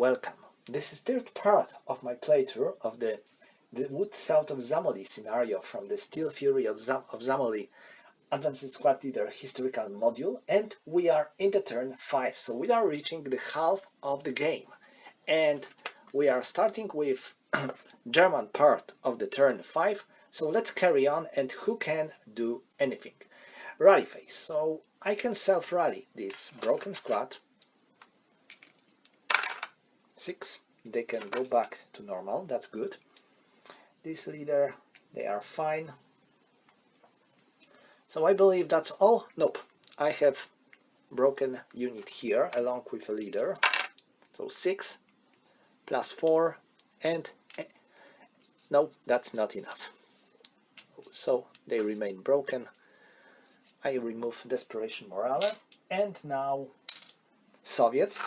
welcome. This is third part of my playthrough of the Wood South of Zamoly scenario from the Steel Fury of Zamoly Advanced Squad Leader Historical Module, and we are in the turn 5, so we are reaching the half of the game. And we are starting with German part of the turn 5, so let's carry on. And who can do anything? Rally phase, so I can self-rally this broken squad. 6, they can go back to normal, that's good. This leader, they are fine. So I believe that's all. Nope, I have broken unit here along with a leader. So 6 plus 4 and no, that's not enough. So they remain broken. I remove Desperation Morale, and now Soviets.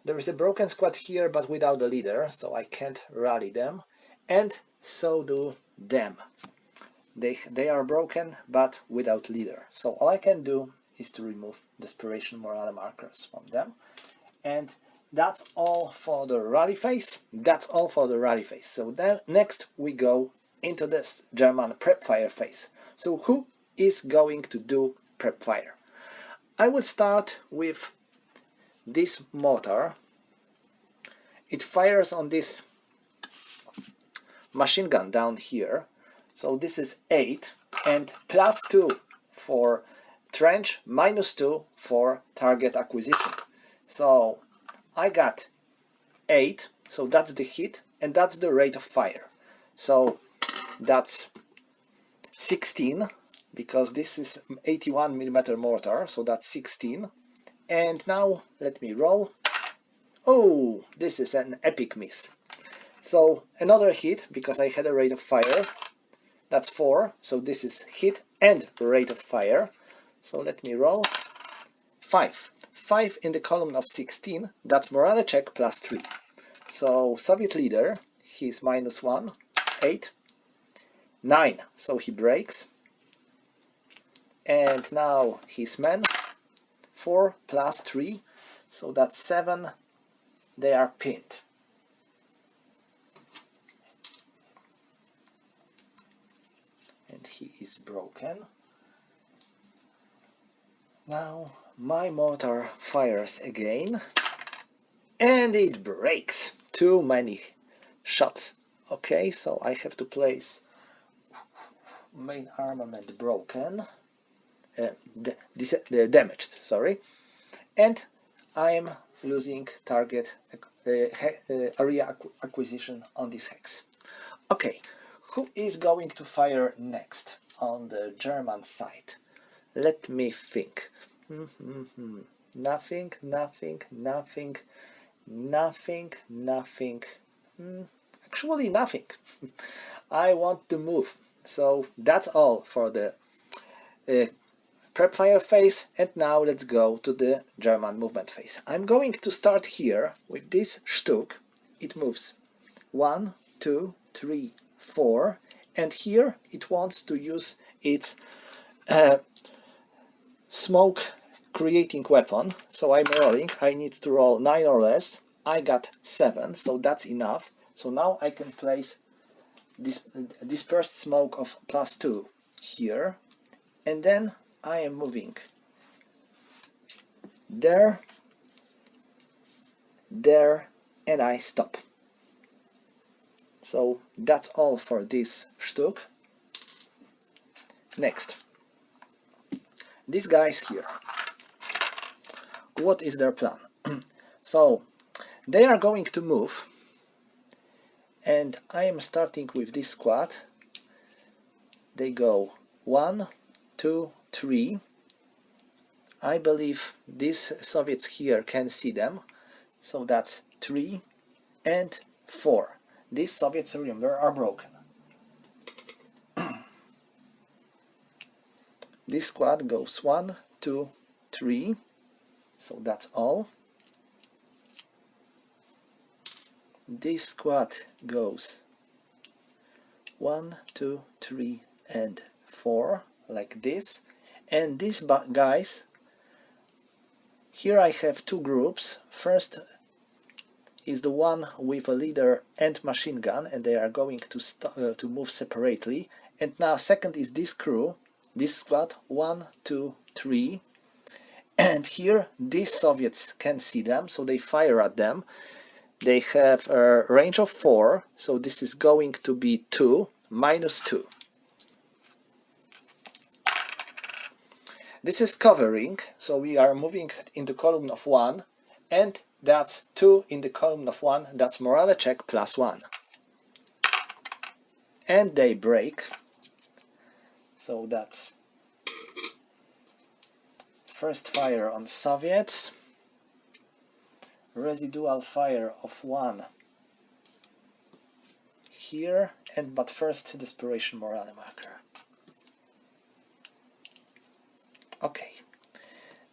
There is a broken squad here, but without a leader, so I can't rally them, and so do them. They are broken, but without leader. So all I can do is to remove Desperation Morale markers from them, and that's all for the rally phase. That's all for the rally phase. So then next we go into this German prep fire phase. So who is going to do prep fire? I will start with this mortar. It fires on this machine gun down here. So this is 8 and plus 2 for trench, minus 2 for target acquisition. So I got 8, so that's the hit and that's the rate of fire. So that's 16, because this is 81mm mortar, so that's 16. And now let me roll. Oh, this is an epic miss. So another hit, because I had a rate of fire. That's 4, so this is hit and rate of fire. So let me roll. 5. 5 in the column of 16, that's morale check plus 3. So Soviet leader, he's minus 1, 8. 9, so he breaks. And now his men, 4 plus 3, so that's 7, they are pinned. And he is broken. Now my mortar fires again, and it breaks. Too many shots. Okay, so I have to place main armament broken. Damaged, sorry, and I am losing target area acquisition on this hex. Okay, who is going to fire next on the German side? Let me think. Nothing, nothing, nothing, nothing, nothing. Actually nothing. I want to move. So that's all for the prep fire phase, and now let's go to the German movement phase. I'm going to start here with this Stück. It moves 1, 2, 3, 4, and here it wants to use its smoke creating weapon. So I'm rolling. I need to roll 9 or less. I got 7, so that's enough. So now I can place this dispersed smoke of plus 2 here, and then I am moving there, there, and I stop. So that's all for this Stück. Next, these guys here. What is their plan? So they are going to move, and I am starting with this squad. They go 1, 2, 3. I believe these Soviets here can see them, so that's 3 and 4. These Soviets, remember, are broken. This squad goes 1, 2, 3, so that's all. This squad goes 1, 2, 3 and 4, like this. And these guys Here I have two groups. First is the one with a leader and machine gun, and they are going to move separately. And now second is this crew, this squad, 1, 2, 3. And here these Soviets can see them, so they fire at them. They have a range of 4, so this is going to be 2, -2. This is covering, so we are moving in the column of 1, and that's 2 in the column of 1, that's morale check +1. And they break, so that's first fire on Soviets, residual fire of 1 here, but first desperation morale marker. Okay,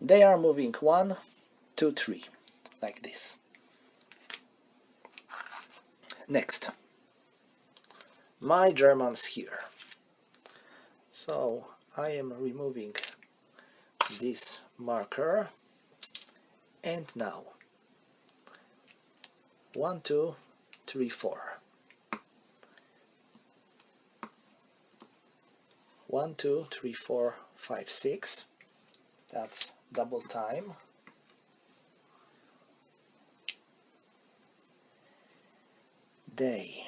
they are moving 1, 2, 3, like this. Next, my Germans here. So I am removing this marker, and now 1, 2, 3, 4. 1, 2, 3, 4, 5, 6. That's double time. They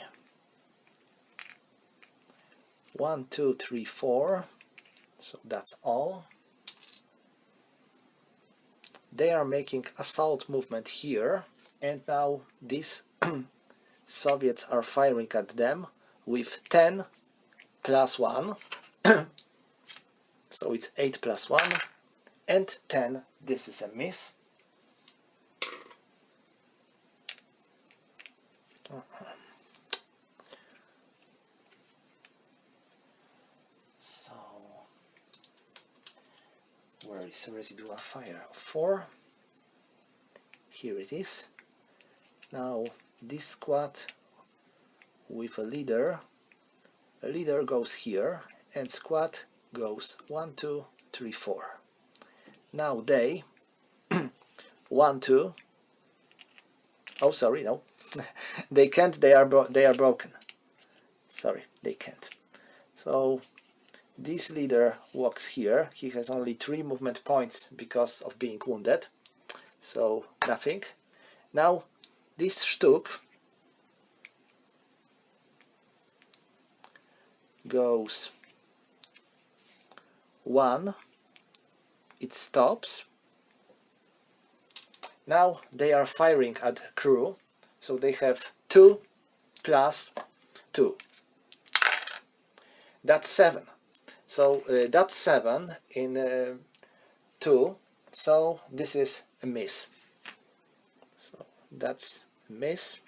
1, 2, 3, 4. So that's all. They are making assault movement here, and now these Soviets are firing at them with 10 +1. So it's 8 +1 and 10. This is a miss. So where is residual fire of 4? Here it is. Now this squad with a leader goes here, and squad goes 1, 2, 3, 4. Now they 1, 2. Oh, sorry, no, they can't. They are broken. Sorry, they can't. So this leader walks here. He has only 3 movement points because of being wounded. So nothing. Now this Stuck goes 1, it stops. Now they are firing at crew, so they have 2 +2. That's 7. So that's 7 in 2, so this is a miss. So that's a miss.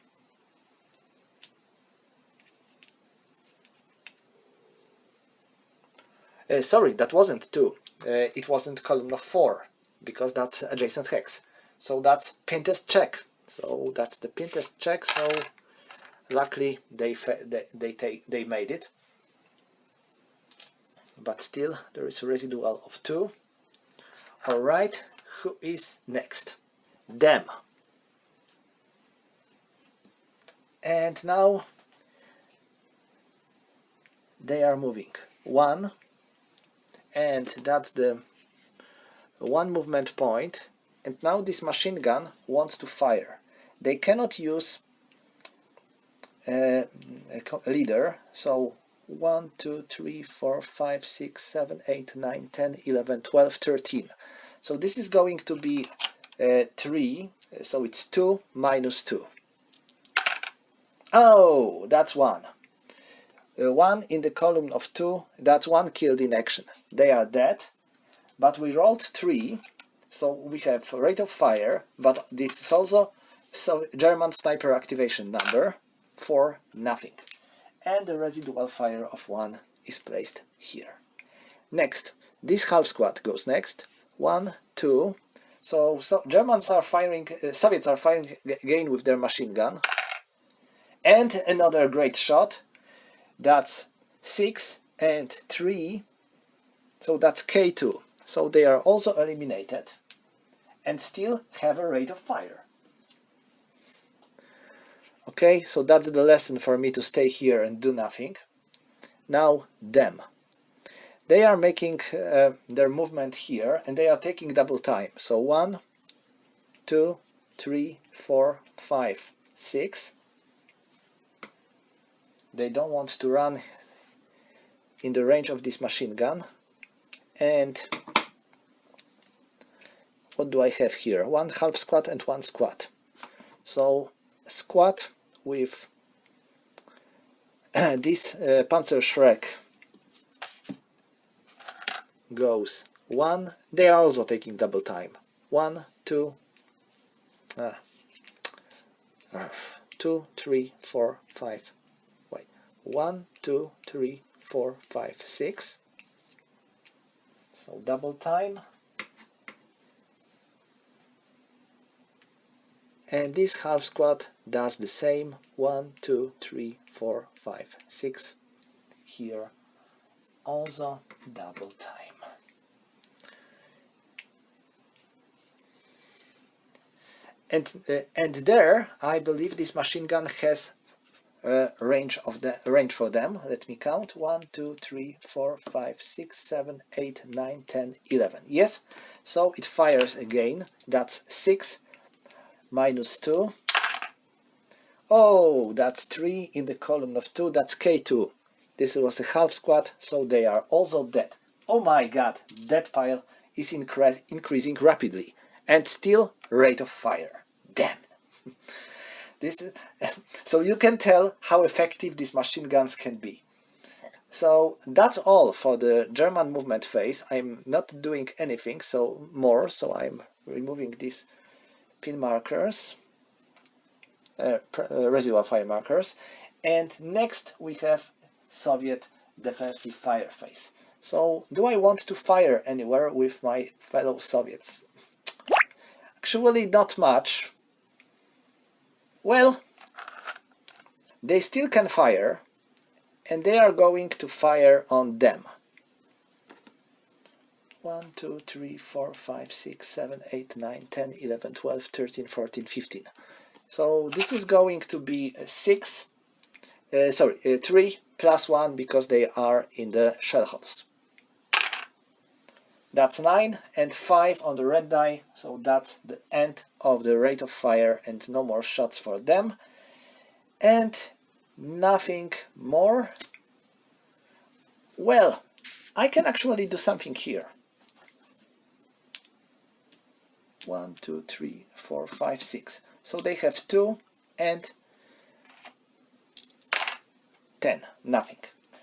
Sorry, that wasn't 2. It wasn't column of 4, because that's adjacent hex. So that's pin test check. So that's the pin test check. So luckily they made it. But still there is a residual of 2. All right, who is next? Them. And now they are moving 1, and that's the 1 movement point. And now this machine gun wants to fire. They cannot use a leader, so 1, 2, 3, 4, 5, 6, 7, 8, 9, 10, 11, 12, 13. So this is going to be 3, so it's 2 -2. Oh, that's 1. 1 in the column of 2, that's 1 killed in action. They are dead, but we rolled 3, so we have rate of fire, but this is also German sniper activation number for nothing. And the residual fire of 1 is placed here. Next, this half squad goes next. 1, 2. So Germans are firing, Soviets are firing again with their machine gun. And another great shot. That's 6 and 3. So that's K2. So they are also eliminated. and still have a rate of fire. Okay, so that's the lesson for me to stay here and do nothing. Now them. They are making their movement here and they are taking double time. So 1, 2, 3, 4, 5, 6. They don't want to run in the range of this machine gun. And what do I have here? 1 half squat and 1 squat. So squat with this Panzerschreck goes 1. They are also taking double time. 1, 2, 2, 3, 4, 5. Wait. 1, 2, 3, 4, 5, 6. So double time. And this half squat does the same. 1, 2, 3, 4, 5, 6. Here also double time. And there, I believe this machine gun has range for them. Let me count. 1, 2, 3, 4, 5, 6, 7, 8, 9, 10, 11. Yes, so it fires again. That's 6 minus 2. Oh, that's 3 in the column of 2. That's K2. This was a half squat, so they are also dead. Oh my god, that pile is increasing rapidly. And still rate of fire. Damn. This is, so you can tell how effective these machine guns can be. So that's all for the German movement phase. I'm not doing anything so I'm removing these pin markers, residual fire markers, and next we have Soviet defensive fire phase. So do I want to fire anywhere with my fellow Soviets? Actually not much. Well, they still can fire, and they are going to fire on them. 1, 2, 3, 4, 5, 6, 7, 8, 9, 10, 11, 12, 13, 14, 15. So this is going to be 3 plus 1 because they are in the shell holes. That's 9 and 5 on the red die, so that's the end of the rate of fire and no more shots for them. And nothing more. Well, I can actually do something here. 1, 2, 3, 4, 5, 6. So they have 2 and 10. Nothing.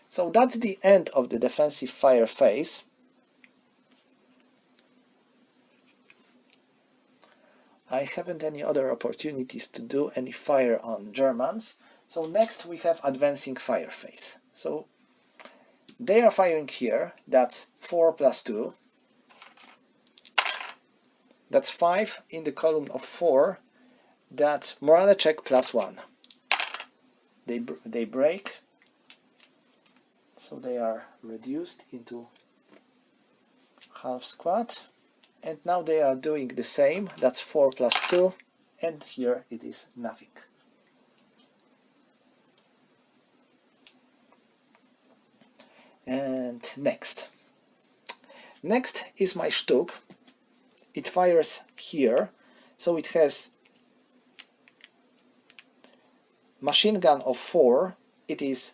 So that's the end of the defensive fire phase. I haven't any other opportunities to do any fire on Germans. So next we have advancing fire phase. So they are firing here. That's 4 plus 2. That's 5 in the column of 4. That's morale check plus 1. They break. So they are reduced into half squat. And now they are doing the same. That's 4 plus 2. And here it is nothing. And next. Next is my Stück. It fires here. So it has machine gun of 4. It is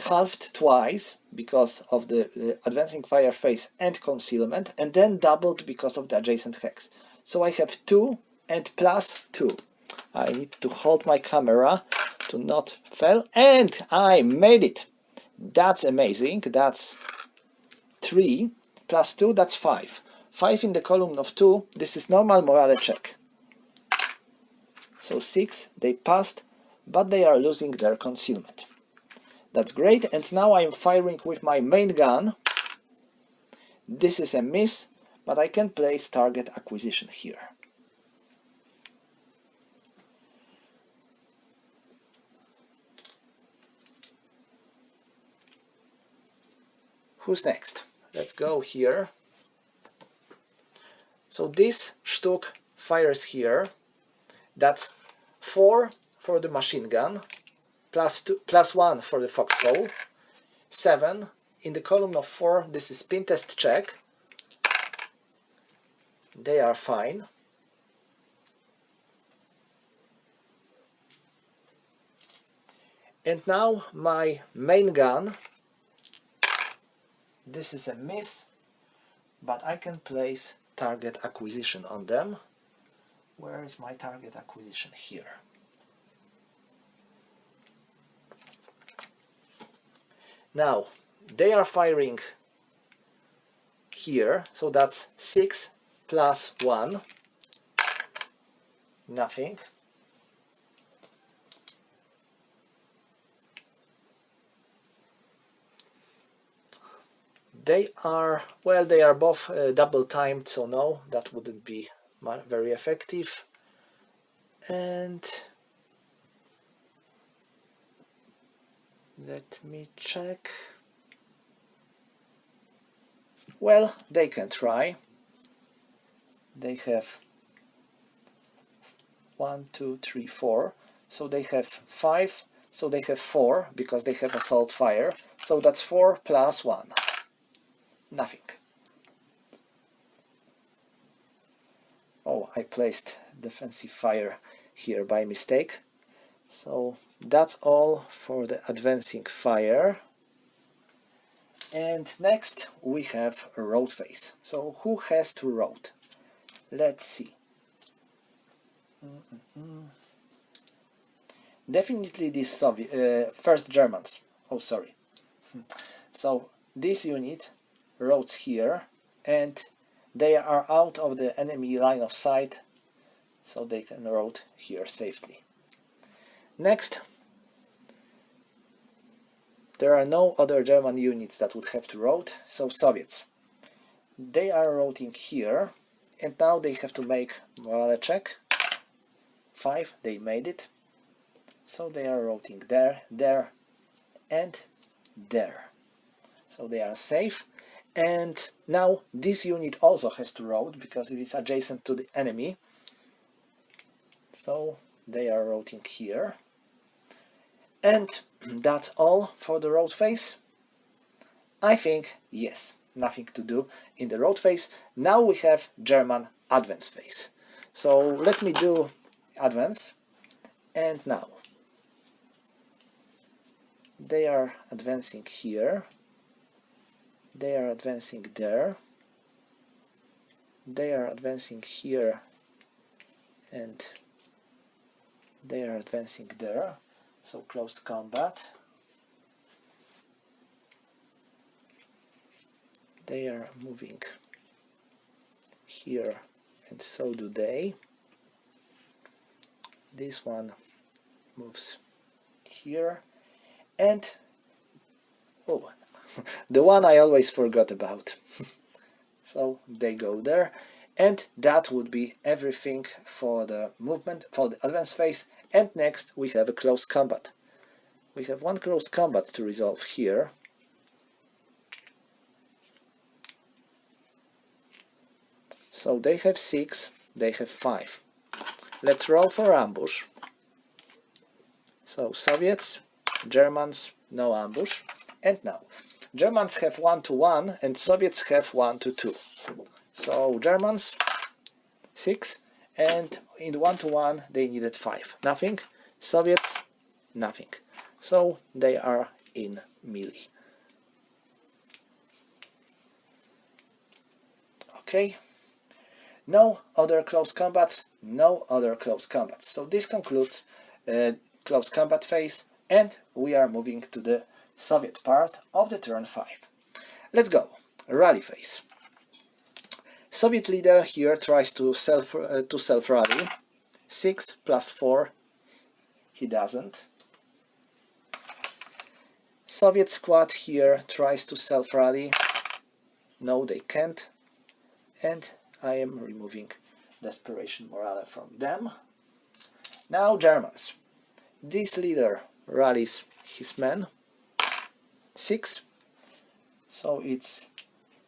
halved twice because of the advancing fire phase and concealment, and then doubled because of the adjacent hex. So I have 2 and plus 2. I need to hold my camera to not fail, and I made it. That's amazing. That's 3 plus 2, that's 5. 5 in the column of 2. This is normal morale check. So 6, they passed, but they are losing their concealment. That's great, and now I'm firing with my main gun. This is a miss, but I can place target acquisition here. Who's next? Let's go here. So this Stück fires here. That's 4 for the machine gun, plus 1 for the foxhole, 7 in the column of 4. This is pin test check. They are fine. And now my main gun. This is a miss, but I can place target acquisition on them. Where is my target acquisition? Here. Now they are firing here, so that's 6 plus 1, nothing. They are, well, they are both double timed, so no, that wouldn't be very effective. And let me check. Well, they can try. They have 1, 2, 3, 4. So they have 5. So they have 4 because they have assault fire. So that's 4 plus 1. Nothing. Oh, I placed defensive fire here by mistake. So that's all for the advancing fire. And next we have a road phase. So who has to road? Let's see. Definitely these first Germans. Oh, sorry. So this unit roads here, and they are out of the enemy line of sight, so they can road here safely. Next, there are no other German units that would have to road, so Soviets. They are routing here, and now they have to make morale check. 5, they made it. So they are routing there, there, and there. So they are safe. And now this unit also has to road because it is adjacent to the enemy. So they are routing here. And that's all for the road phase. I think, yes, nothing to do in the road phase. Now we have German advance phase. So let me do advance. And now they are advancing here. They are advancing there. They are advancing here. And they are advancing there. So close combat. They are moving here, and so do they. This one moves here, and oh, the one I always forgot about. So they go there, and that would be everything for the movement, for the advance phase. And next we have a close combat. We have one close combat to resolve here. So they have 6, they have 5. Let's roll for ambush. So Soviets, Germans, no ambush. And now, Germans have 1 to 1 and Soviets have 1 to 2. So Germans 6, and in 1 to 1 they needed 5. Nothing. Soviets, nothing. So they are in melee. Okay. No other close combats, no other close combats. So this concludes close combat phase, and we are moving to the Soviet part of the turn 5. Let's go. Rally phase. Soviet leader here tries to self rally. 6 plus 4. He doesn't. Soviet squad here tries to self rally. No, they can't. And I am removing desperation morale from them. Now Germans. This leader rallies his men. 6. So it's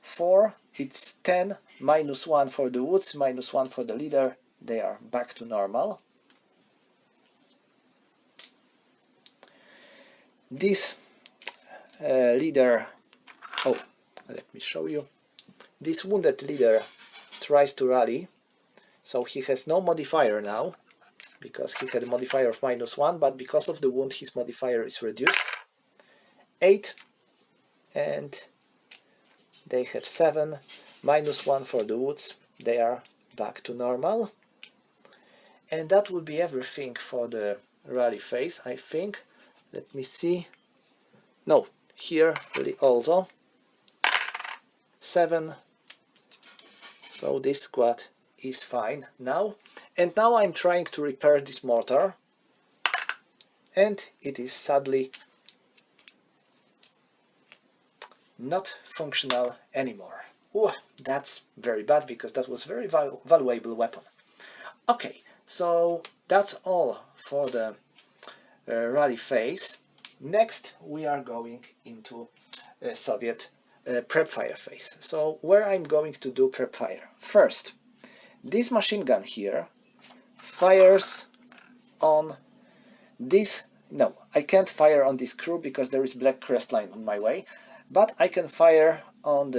4 it's 10, -1 for the woods, -1 for the leader. They are back to normal. This leader, oh, let me show you. This wounded leader tries to rally, so he has no modifier now, because he had a modifier of -1, but because of the wound his modifier is reduced. 8, and they have 7, -1 for the woods. They are back to normal. And that will be everything for the rally phase, I think. Let me see. No, here also 7. So this squad is fine now. And now I'm trying to repair this mortar, and it is sadly not functional anymore. Oh, that's very bad, because that was very valuable weapon. Okay, so that's all for the rally phase. Next we are going into Soviet prep fire phase. So where I'm going to do prep fire. First, this machine gun here fires on this. No, I can't fire on this crew because there is black crest line on my way, but I can fire on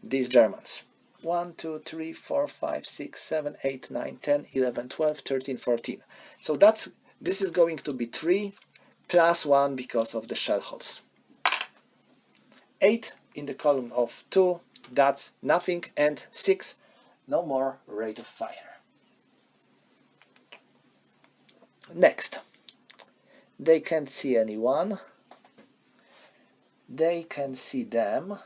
these Germans. 1, 2, 3, 4, 5, 6, 7, 8, 9, 10, 11, 12, 13, 14. So this is going to be 3 plus 1 because of the shell holes. 8 in the column of 2, that's nothing, and 6, no more rate of fire. Next, they can't see anyone. They can see them.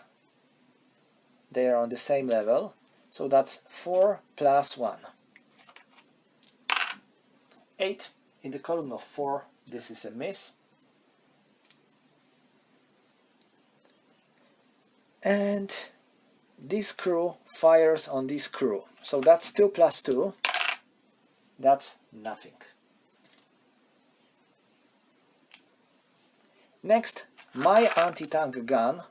They are on the same level, so that's 4 plus 1. 8 in the column of 4, this is a miss. And this crew fires on this crew, so that's 2 plus 2, that's nothing. Next, my anti-tank gun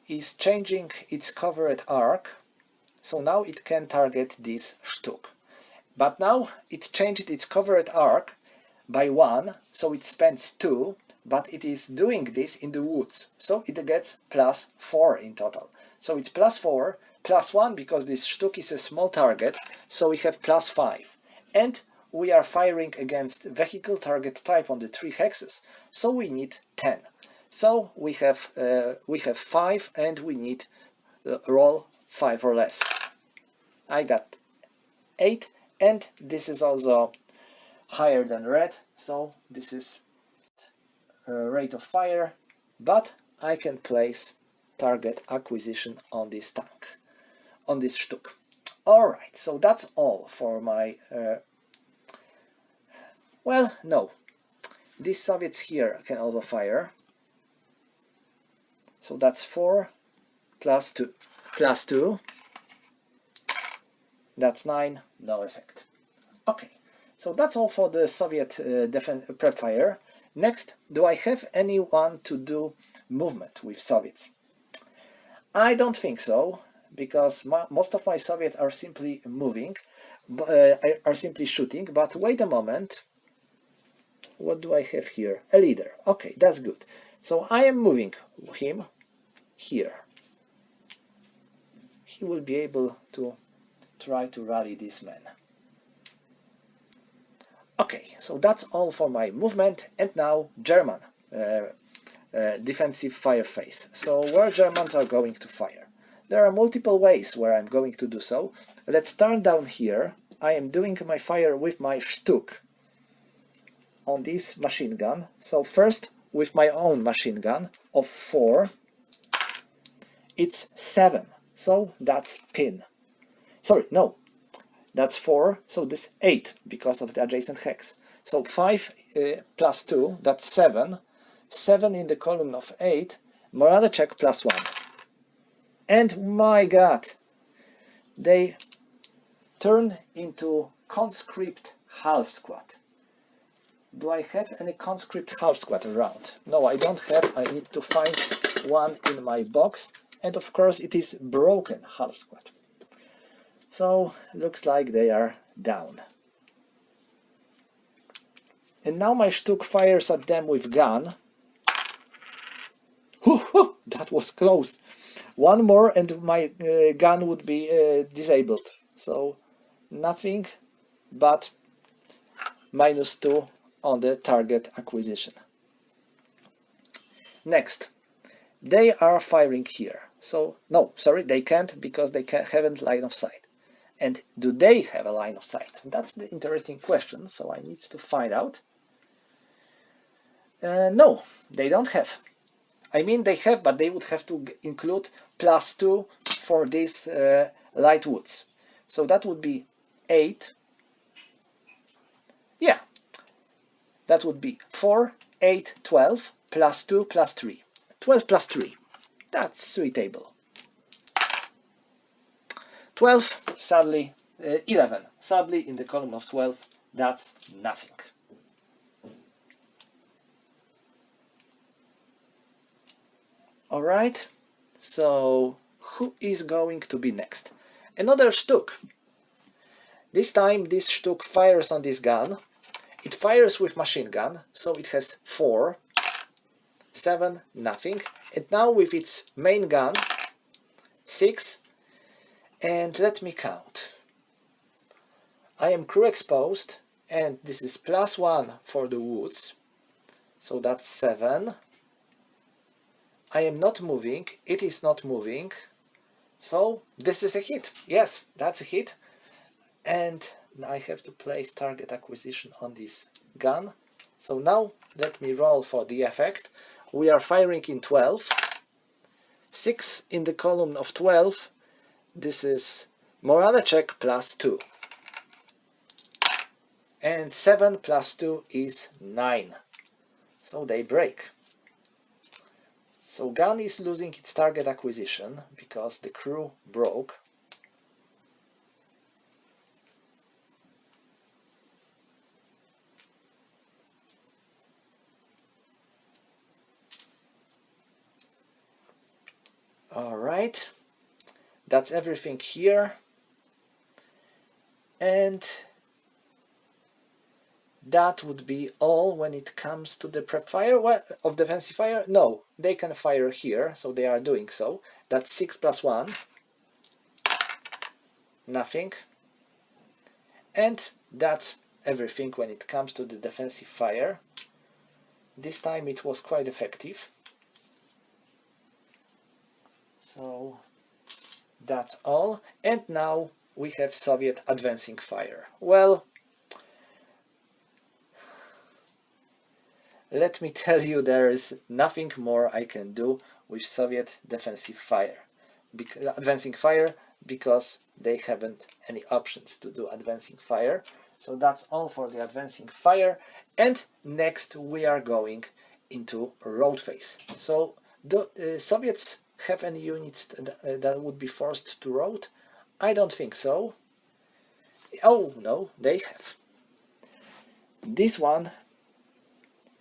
is changing its covered arc, so now it can target this Stuck. But now it's changed its covered arc by 1, so it spends 2, but it is doing this in the woods, so it gets plus 4 in total. So it's plus 4, plus 1 because this Stuck is a small target, so we have plus 5. And we are firing against vehicle target type on the 3 hexes, so we need 10. So we have 5, and we need roll 5 or less. I got 8, and this is also higher than red, so this is rate of fire, but I can place target acquisition on this tank, on this Stuck. Alright, so that's all for my well, no, these Soviets here can also fire, so that's 4 plus 2, that's 9, no effect. Okay, so that's all for the Soviet prep fire. Next, do I have anyone to do movement with Soviets? I don't think so, because most of my Soviets are simply moving, are simply shooting, but wait a moment. What do I have here? A leader. Okay, that's good. So I am moving him here. He will be able to try to rally this man. Okay, so that's all for my movement, and now German defensive fire phase. So where Germans are going to fire? There are multiple ways where I'm going to do so. Let's start down here. I am doing my fire with my Stuck on this machine gun. So first with my own machine gun of 4, it's 7, so that's pin. Sorry, no, that's 4, so this 8 because of the adjacent hex. So 5 plus 2, that's 7. 7 in the column of 8, morale check plus 1. And my god, they turn into conscript half squad. Do I have any conscript half squad around? No, I don't have. I need to find one in my box, and of course it is broken half squad. So looks like they are down. And now my Stuk fires at them with gun. That was close. One more and my gun would be disabled. So nothing but -2 on the target acquisition. Next, they are firing here. So no, sorry, they can't because they haven't line of sight. And do they have a line of sight? That's the interesting question, so I need to find out. No, they don't have. I mean, they have, but they would have to include +2 for these light woods. So that would be 8. Yeah, that would be 4, 8, 12, +2, +3. 12 plus 3. That's suitable. 12, sadly, 11. Sadly, in the column of 12, that's nothing. All right, so who is going to be next? Another Stuk. This time this Stuk fires on this gun. It fires with machine gun, so it has 4, 7, nothing. And now with its main gun, 6. And let me count. I am crew exposed, and this is +1 for the woods, so that's 7. I am not moving, it is not moving, so this is a hit. Yes, that's a hit. And I have to place target acquisition on this gun. So now let me roll for the effect. We are firing in 12. 6 in the column of 12. This is morale check +2. And 7 plus 2 is 9. So they break. So gun is losing its target acquisition because the crew broke. Alright, that's everything here. And that would be all when it comes to the prep fire. Well, of defensive fire? No, they can fire here, so they are doing so. That's 6 plus 1. Nothing. And that's everything when it comes to the defensive fire. This time it was quite effective. So that's all. And now we have Soviet advancing fire. Well, let me tell you, there is nothing more I can do with Soviet defensive fire, advancing fire, because they haven't any options to do advancing fire. So that's all for the advancing fire. And next we are going into road phase. So the Soviets have any units that would be forced to road? I don't think so. Oh no, they have. This one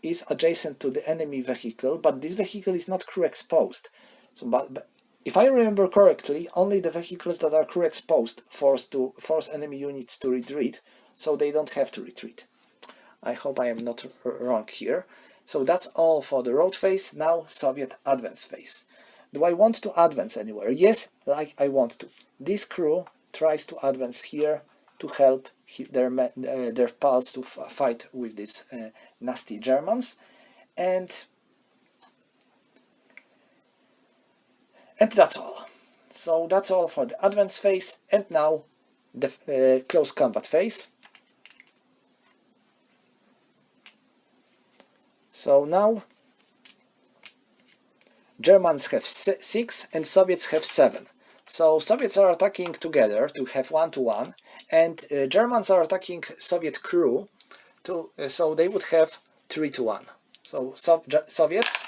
is adjacent to the enemy vehicle, but this vehicle is not crew exposed. So, but if I remember correctly, only the vehicles that are crew exposed force enemy units to retreat, so they don't have to retreat. I hope I am not wrong here. So that's all for the road phase. Now Soviet advance phase. Do I want to advance anywhere? Yes, like I want to. This crew tries to advance here to help their pals to fight with these nasty Germans, and that's all. So that's all for the advance phase, and now the close combat phase. So now Germans have 6 and Soviets have 7. So Soviets are attacking together to have 1-to-1, and Germans are attacking Soviet crew to so they would have 3-to-1. So Soviets,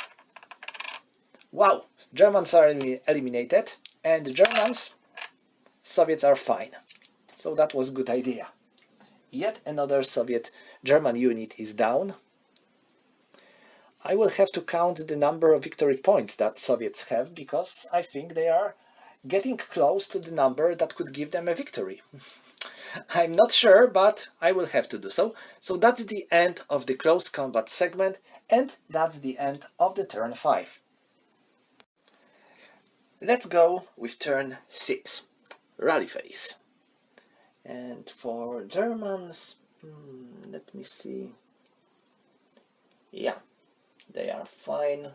wow, Germans are eliminated, and Germans, Soviets are fine. So that was a good idea. Yet another Soviet German unit is down. I will have to count the number of victory points that Soviets have, because I think they are getting close to the number that could give them a victory. I'm not sure, but I will have to do so. So that's the end of the close combat segment, and that's the end of the turn 5. Let's go with turn 6, rally phase. And for Germans, let me see. Yeah, they are fine.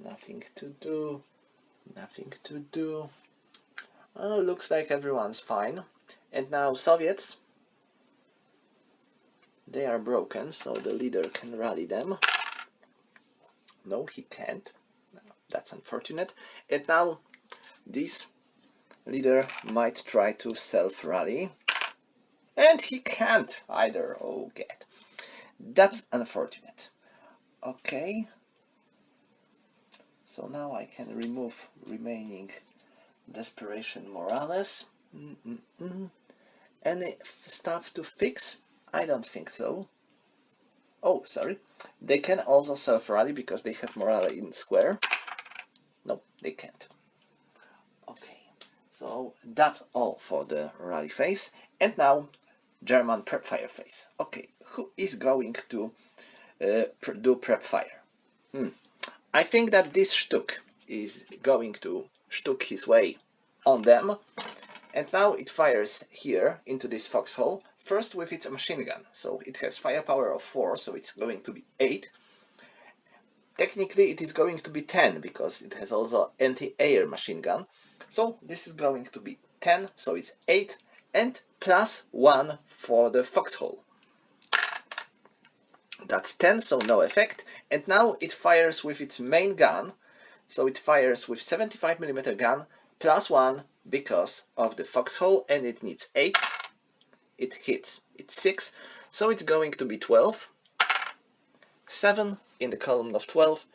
Nothing to do. Nothing to do. Oh, looks like everyone's fine. And now Soviets, they are broken, so the leader can rally them. No, he can't. That's unfortunate. And now this leader might try to self-rally. And he can't either. Oh, God. That's unfortunate. Okay. So now I can remove remaining Desperation Morales. Any stuff to fix? I don't think so. Oh, sorry. They can also self-rally because they have Morale in square. No, they can't. Okay, so that's all for the rally phase. And now German prep fire phase. Okay, who is going to do prep fire? I think that this Stuck is going to Stuck his way on them. And now it fires here into this foxhole, first with its machine gun. So it has firepower of 4, so it's going to be 8. Technically it is going to be 10, because it has also anti-air machine gun. So this is going to be 10, so it's 8, and plus 1 for the foxhole. That's 10, so no effect. And now it fires with its main gun, so it fires with 75mm gun, plus 1 because of the foxhole, and it needs 8. It hits, it's 6, so it's going to be 12. 7 in the column of 12.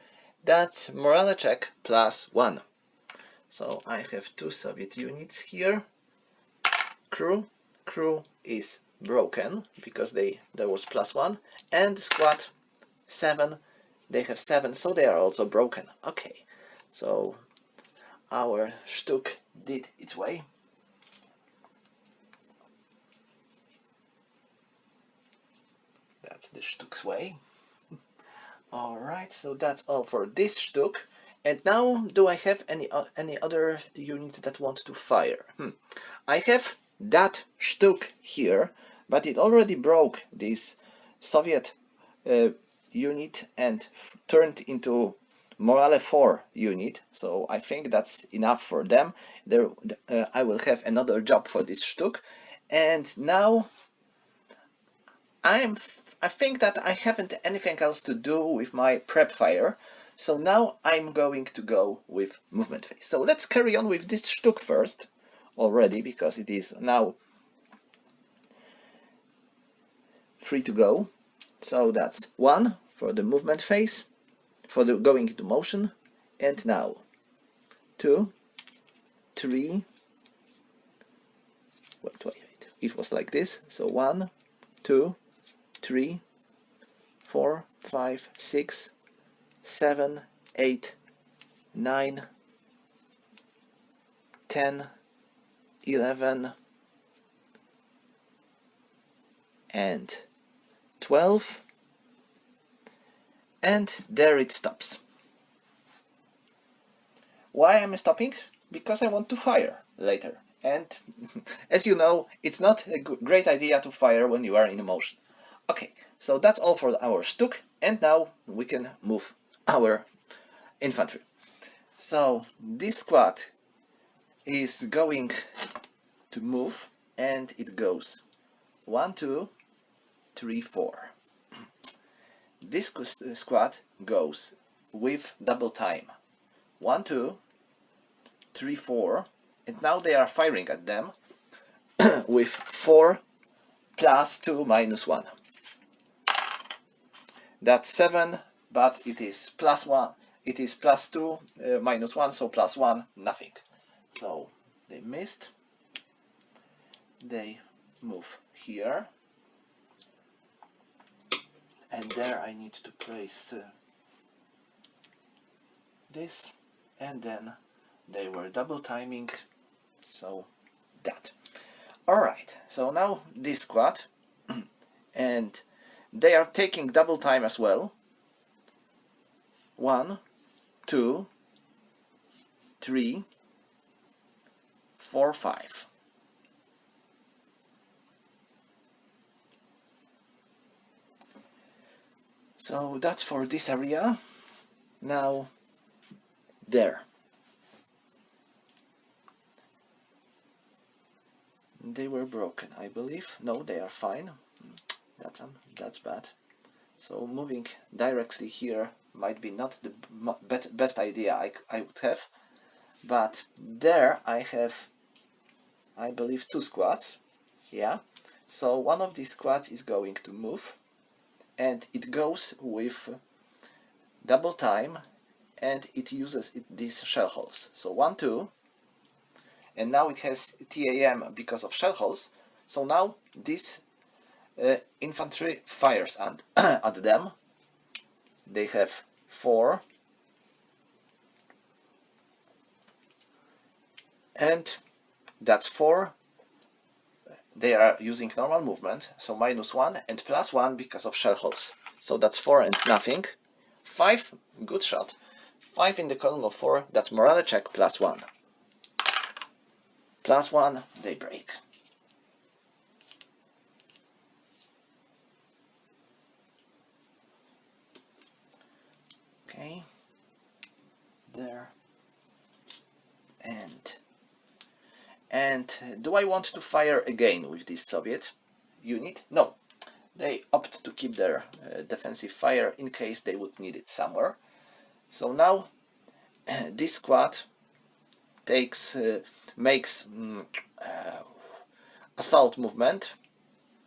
That's morale check plus 1. So I have 2 Soviet units here. Crew is broken because there was plus 1, and squad 7, they have 7, so they are also broken. Okay, so our Stuck did its way. That's the Stuck's way. Alright, so that's all for this Stuck. And now, do I have any other units that want to fire? I have that Stuck here, but it already broke this Soviet unit and turned into Morale 4 unit, so I think that's enough for them. I will have another job for this Stuck, and now I think that I haven't anything else to do with my prep fire, so now I'm going to go with movement phase. So let's carry on with this Stuck first already, because it is now free to go. So that's 1 for the movement phase, for the going into motion, and now 2, 3, wait, it was like this, so 1, 2, 3, 4, 5, 6, 7, 8, 9, 10, 11, and 12, and there it stops. Why am I stopping? Because I want to fire later, and as you know, it's not a great idea to fire when you are in motion. Okay, so that's all for our Stuck, and now we can move our infantry. So this squad is going to move, and it goes 1, 2, 3, 4. This squad goes with double time 1, 2, 3, 4, and now they are firing at them with 4 plus 2 minus 1. That's 7, but it is plus 1. It is plus 2 minus 1, so plus 1, nothing. So they missed. They move here. and there I need to place this, and then they were double timing, so that. Alright, so now this squad, and they are taking double time as well. 1, 2, 3, 4, 5. So that's for this area. Now there. They were broken, I believe. No, they are fine. That's bad. So moving directly here might be not the best idea I would have. But there I have, I believe, 2 squads. Yeah. So one of these squads is going to move, and it goes with double time, and it uses these shell holes. So 1, 2, and now it has TAM because of shell holes. So now this infantry fires at them. They have 4, and that's 4. They are using normal movement, so -1 and +1 because of shell holes. So that's 4 and nothing. 5, good shot. 5 in the column of 4, that's morale check +1. +1, they break. Okay, there, and do I want to fire again with this Soviet unit? No, they opt to keep their defensive fire in case they would need it somewhere. So now this squad makes assault movement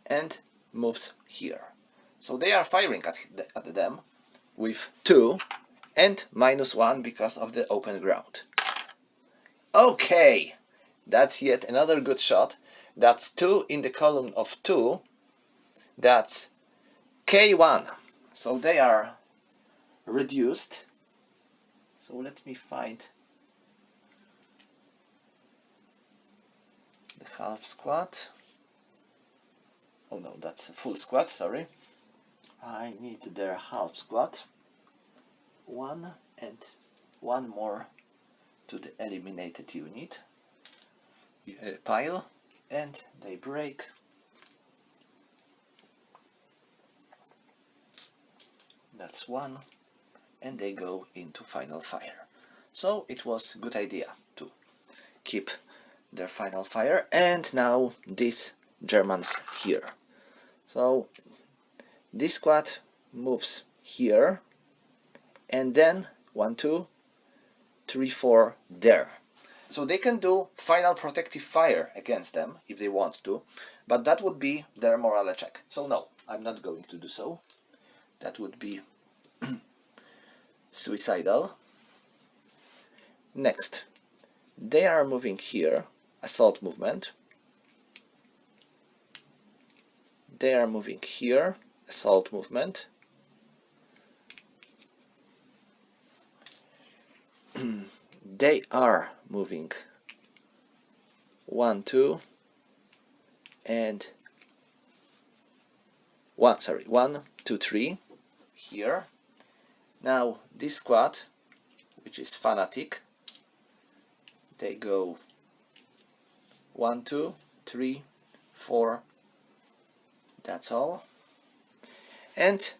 and moves here. So they are firing at them with 2 and -1 because of the open ground. Okay, that's yet another good shot. That's 2 in the column of 2. That's K1. So they are reduced. So let me find the half squad. Oh no, that's a full squad, sorry. I need their half squad. 1 and 1 more to the eliminated unit pile, and they break. That's 1, and they go into final fire. So it was a good idea to keep their final fire. And now these Germans here. So this squad moves here, and then 1, 2, 3, 4 there. So they can do final protective fire against them if they want to, but that would be their morale check. So no, I'm not going to do so. That would be suicidal. Next, they are moving here, assault movement. They are moving here, assault movement. They are moving 1, 2, and 1, 2, 3 here. Now this squad, which is fanatic, they go 1, 2, 3, 4. That's all. And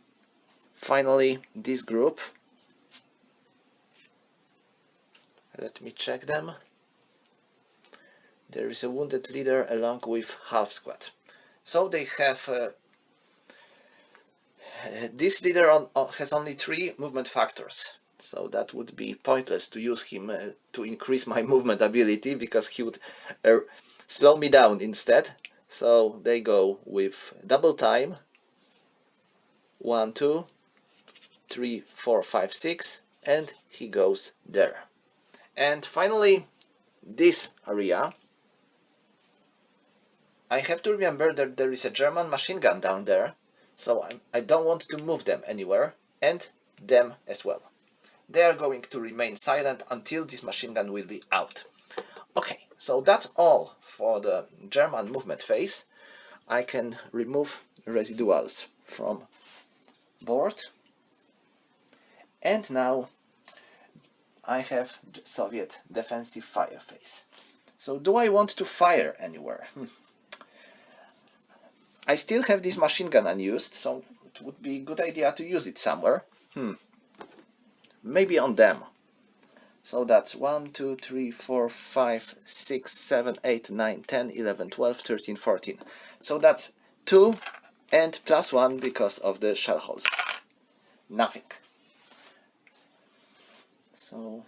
finally this group. Let me check them. There is a wounded leader along with half squad. So they have this leader has only 3 movement factors. So that would be pointless to use him to increase my movement ability, because he would slow me down instead. So they go with double time. 1, 2, 3, 4, 5, 6, and he goes there. And finally, this area. I have to remember that there is a German machine gun down there, So I don't want to move them anywhere, and them as well. They are going to remain silent until this machine gun will be out. Okay, so that's all for the German movement phase. I can remove residuals from board, and now I have Soviet defensive fire phase. So do I want to fire anywhere? I still have this machine gun unused, so it would be a good idea to use it somewhere. Maybe on them. So that's 1, 2, 3, 4, 5, 6, 7, 8, 9, 10, 11, 12, 13, 14. So that's 2 and plus 1 because of the shell holes. Nothing. So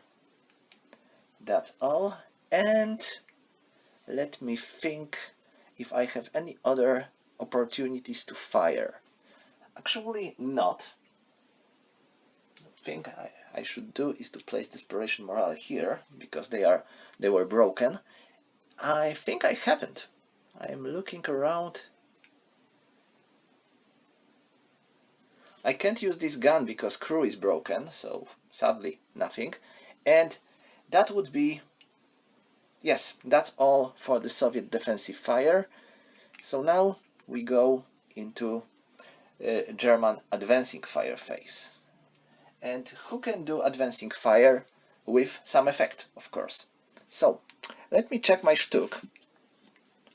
that's all. And let me think if I have any other opportunities to fire. Actually not. The thing I should do is to place desperation morale here, because they were broken. I think I haven't. I am looking around. I can't use this gun because crew is broken, so sadly nothing. And that would be, yes, that's all for the Soviet defensive fire. So now we go into German advancing fire phase. And who can do advancing fire with some effect, of course. So let me check my Stück.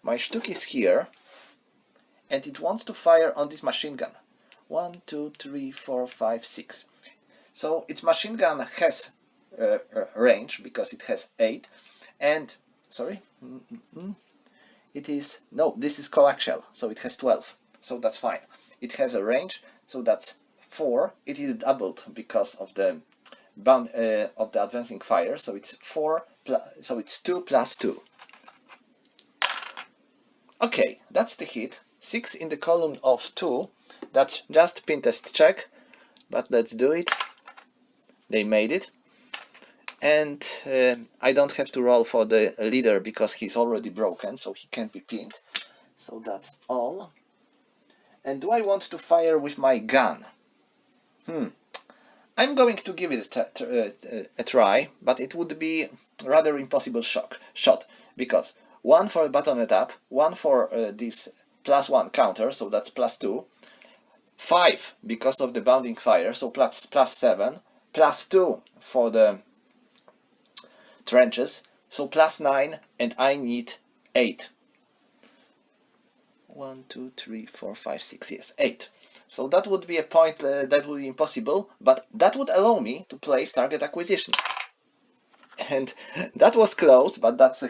My Stück is here, and it wants to fire on this machine gun. 1, 2, 3, 4, 5, 6. So its machine gun has range because it has 8, and sorry, it is, no, this is coaxial, so it has 12, so that's fine. It has a range, so that's 4. It is doubled because of the advancing fire, so it's 4 so it's 2 plus 2. Okay, that's the hit. 6 in the column of 2. That's just pin test check, but let's do it. They made it. And I don't have to roll for the leader because he's already broken, so he can't be pinned. So that's all. And do I want to fire with my gun? I'm going to give it a try, but it would be rather impossible shot, because 1 for a baton up, 1 for this plus 1 counter, so that's plus 2, 5 because of the bounding fire, so plus 7, plus 2 for the trenches, so plus 9, and I need 8. 1, 2, 3, 4, 5, 6, yes, 8. So that would be a point that would be impossible, but that would allow me to place target acquisition. And that was close, but that's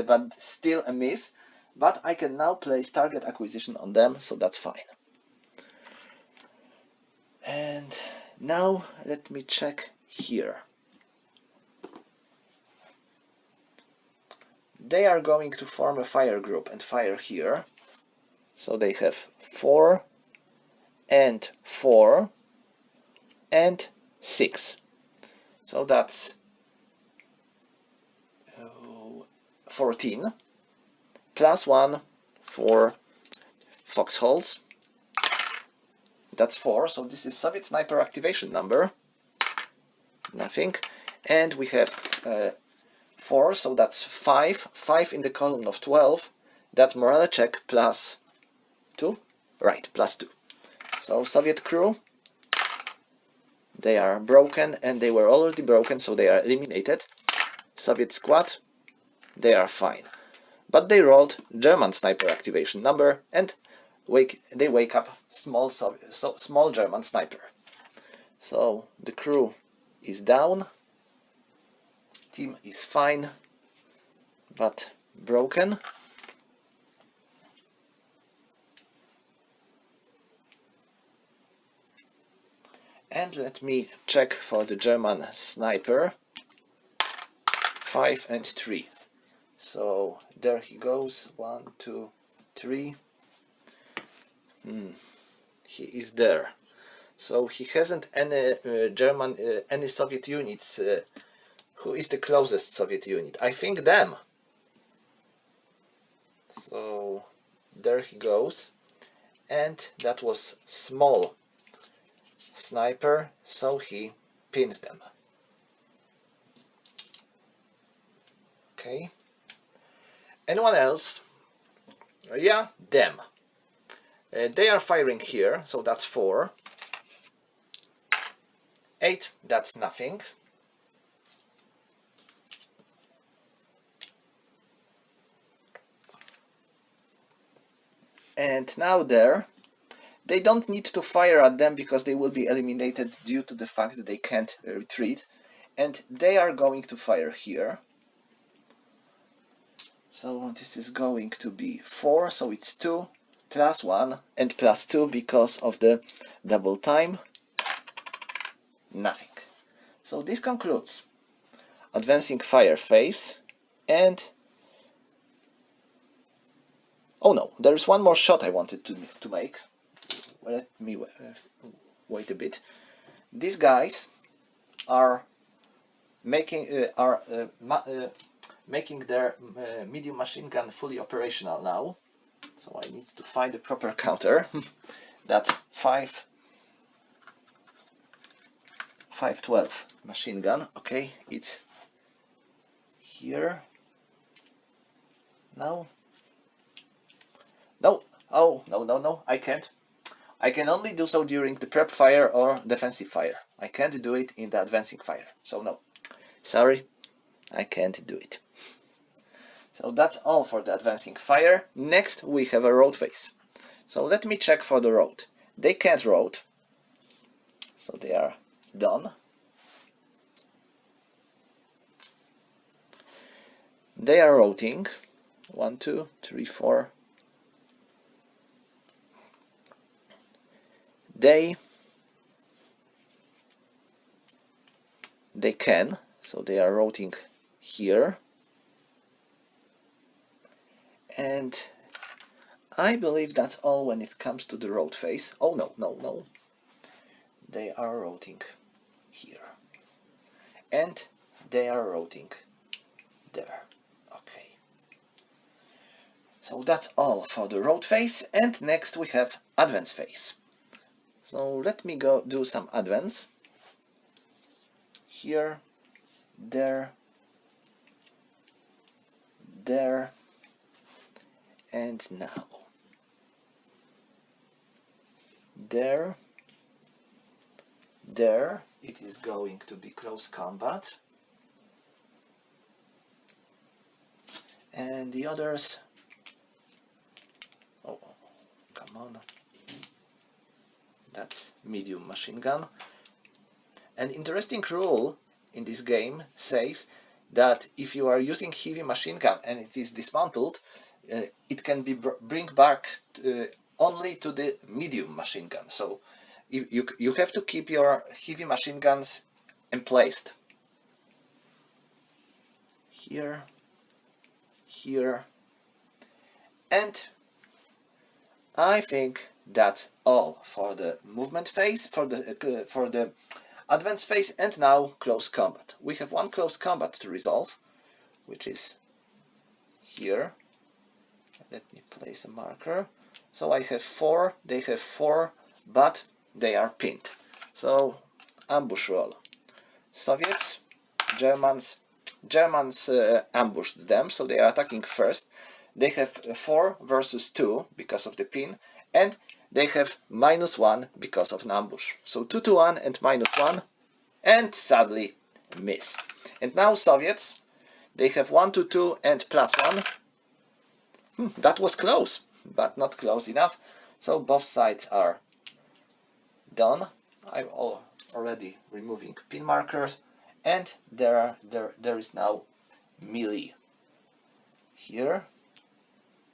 but still a miss. But I can now place target acquisition on them, so that's fine. And now let me check here. They are going to form a fire group and fire here. So they have 4 and 4 and 6. So that's 14 plus 1 for foxholes. That's 4, so this is Soviet sniper activation number. Nothing. And we have 4, so that's 5. 5 in the column of 12. That's morale check plus 2. Right, plus 2. So Soviet crew, they are broken, and they were already broken, so they are eliminated. Soviet squad, they are fine. But they rolled German sniper activation number, and they wake up small German sniper. So the crew is down, team is fine, but broken. And let me check for the German sniper. 5 and 3. So there he goes. 1, 2, 3. He is there. So he hasn't any any Soviet units. Who is the closest Soviet unit? I think them. So there he goes. and that was small sniper, so he pins them. Okay. Anyone else? Yeah, them. They are firing here, so that's 4. 8, that's nothing. And now there, they don't need to fire at them because they will be eliminated due to the fact that they can't retreat. And they are going to fire here. So this is going to be 4, so it's 2, plus 1, and plus 2 because of the double time. Nothing. So this concludes advancing fire phase, and oh no, there is one more shot I wanted to make. Let me wait a bit. These guys are making making their medium machine gun fully operational now. So I need to find a proper counter. That's 512 machine gun. Okay, it's here. No. No. Oh, no, I can't. I can only do so during the prep fire or defensive fire. I can't do it in the advancing fire. So no. Sorry, I can't do it. So that's all for the advancing fire. Next we have a road phase. So let me check for the road. They can't road. So they are done. They are rotating. 1, 2, 3, 4. They can, so they are rotating here. And I believe that's all when it comes to the road phase. Oh no. They are rotating here. And they are rotating there. Okay. So that's all for the road phase, and next we have advance phase. So let me go do some advance. Here, there, there, and now. There, there, it is going to be close combat. And the others, oh, come on. That's medium machine gun. An interesting rule in this game says that if you are using heavy machine gun and it is dismantled, it can be bring back only to the medium machine gun. So you have to keep your heavy machine guns emplaced. Here, here, and I think that's all for the movement phase, for the advance phase, and now close combat. We have one close combat to resolve, which is here. Let me place a marker. So I have 4, they have 4, but they are pinned. So ambush roll. Soviets, Germans ambushed them, so they are attacking first. They have 4 versus 2 because of the pin, and they have -1 because of an ambush. So 2 to 1 and -1, and sadly miss. And now Soviets, they have 1 to 2 and +1. That was close, but not close enough. So both sides are done. I'm already removing pin markers, and there is now melee here.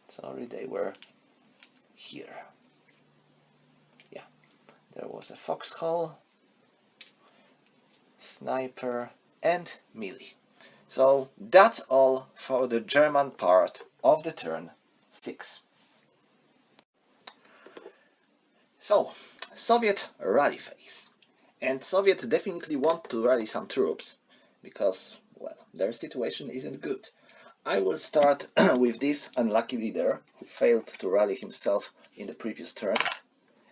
Sorry, they were here. Yeah, there was a foxhole, sniper, and melee. So that's all for the German part of the turn 6. So, Soviet rally phase. And Soviets definitely want to rally some troops, because, well, their situation isn't good. I will start with this unlucky leader who failed to rally himself in the previous turn.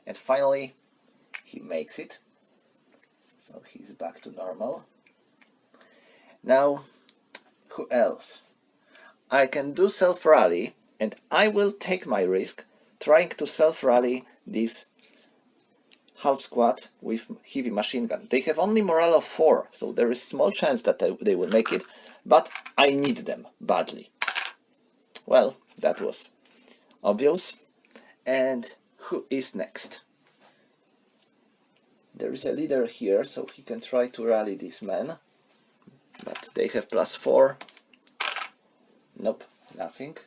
And finally, he makes it. So he's back to normal. Now, who else? I can do self-rally, and I will take my risk trying to self-rally this half squad with heavy machine gun. They have only morale of 4, so there is small chance that they will make it, but I need them badly. Well, that was obvious. And who is next? There is a leader here, so he can try to rally these men, but they have +4. Nope, nothing.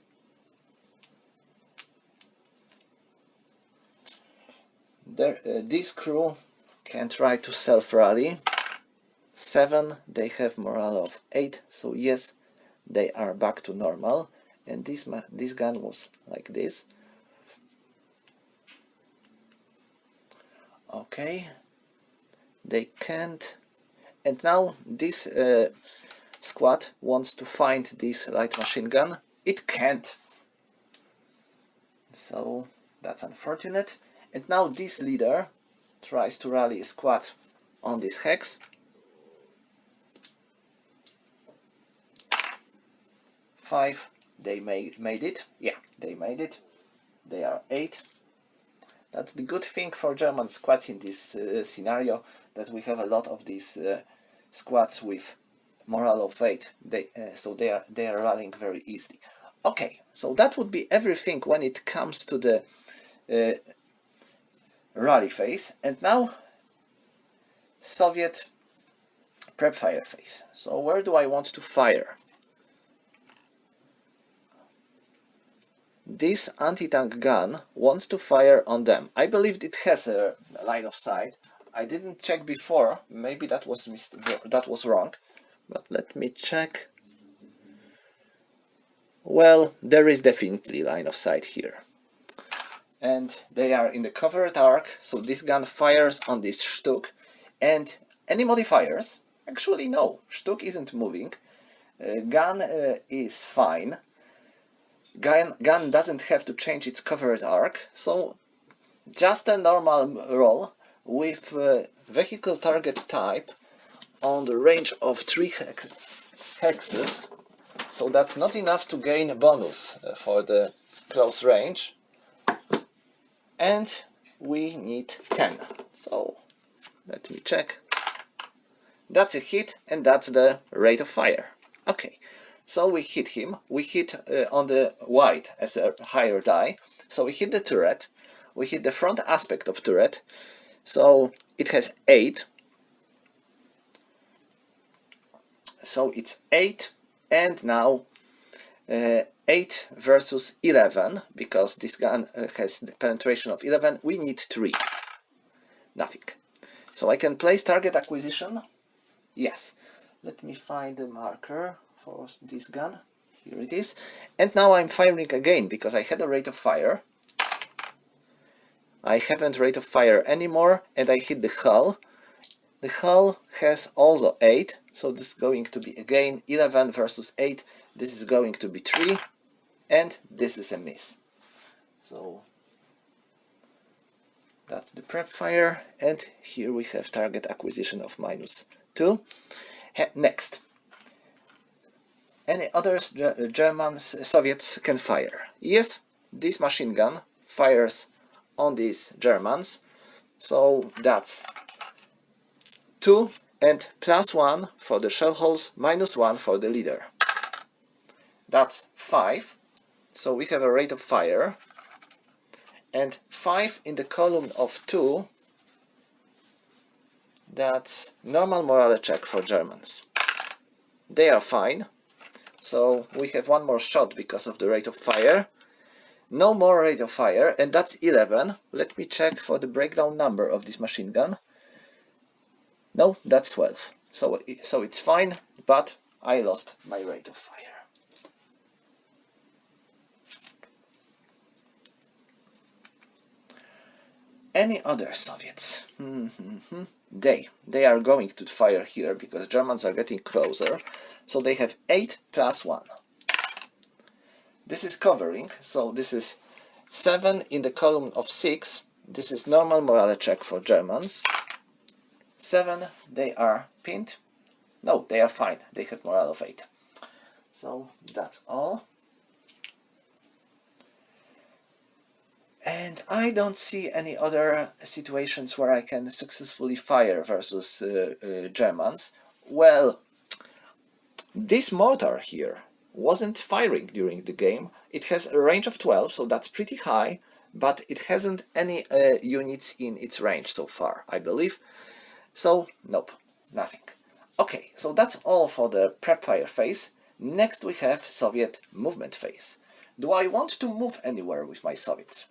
This crew can try to self-rally. 7, they have morale of 8, so yes, they are back to normal. And this gun was like this. Okay, they can't. And now this squad wants to find this light machine gun. It can't. So that's unfortunate. And now this leader tries to rally a squad on this hex. 5, they made it. Yeah, they made it. They are 8. That's the good thing for German squads in this scenario, that we have a lot of these squads with morale of 8. So they are rallying very easily. Okay, so that would be everything when it comes to the rally phase. And now Soviet prep fire phase. So where do I want to fire? This anti-tank gun wants to fire on them. I believe it has a line of sight. I didn't check before. Maybe that was wrong. But let me check. Well, there is definitely line of sight here. And they are in the covered arc, so this gun fires on this Stuck. And any modifiers? Actually no, Stuck isn't moving. Gun is fine. Gun doesn't have to change its covered arc, so just a normal roll with vehicle target type on the range of 3 hexes. So that's not enough to gain a bonus for the close range. And we need 10. So let me check. That's a hit, and that's the rate of fire. Okay, so we hit him. We hit on the white as a higher die. So we hit the turret. We hit the front aspect of turret. So it has 8. So it's 8, and now 8 versus 11, because this gun has the penetration of 11. We need 3. Nothing. So I can place target acquisition. Yes. Let me find the marker for this gun. Here it is. And now I'm firing again, because I had a rate of fire. I haven't rate of fire anymore, and I hit the hull. The hull has also 8, so this is going to be again 11 versus 8. This is going to be 3, and this is a miss. So that's the prep fire, and here we have target acquisition of -2. Next, any others Germans, Soviets can fire? Yes, this machine gun fires on these Germans, so that's 2 and +1 for the shell holes, -1 for the leader. That's 5, so we have a rate of fire, and 5 in the column of 2. That's normal morale check for Germans. They are fine, so we have one more shot because of the rate of fire. No more rate of fire, and that's 11. Let me check for the breakdown number of this machine gun. No, that's 12. So it's fine, but I lost my rate of fire. Any other Soviets? They are going to fire here because Germans are getting closer. So they have 8 +1. This is covering, so this is 7 in the column of 6. This is normal morale check for Germans. 7, they are pinned. No, they are fine. They have morale of 8. So that's all. And I don't see any other situations where I can successfully fire versus Germans. Well, this mortar here wasn't firing during the game. It has a range of 12, so that's pretty high, but it hasn't any units in its range so far, I believe. So, nope, nothing. Okay, so that's all for the prep fire phase. Next we have Soviet movement phase. Do I want to move anywhere with my Soviets?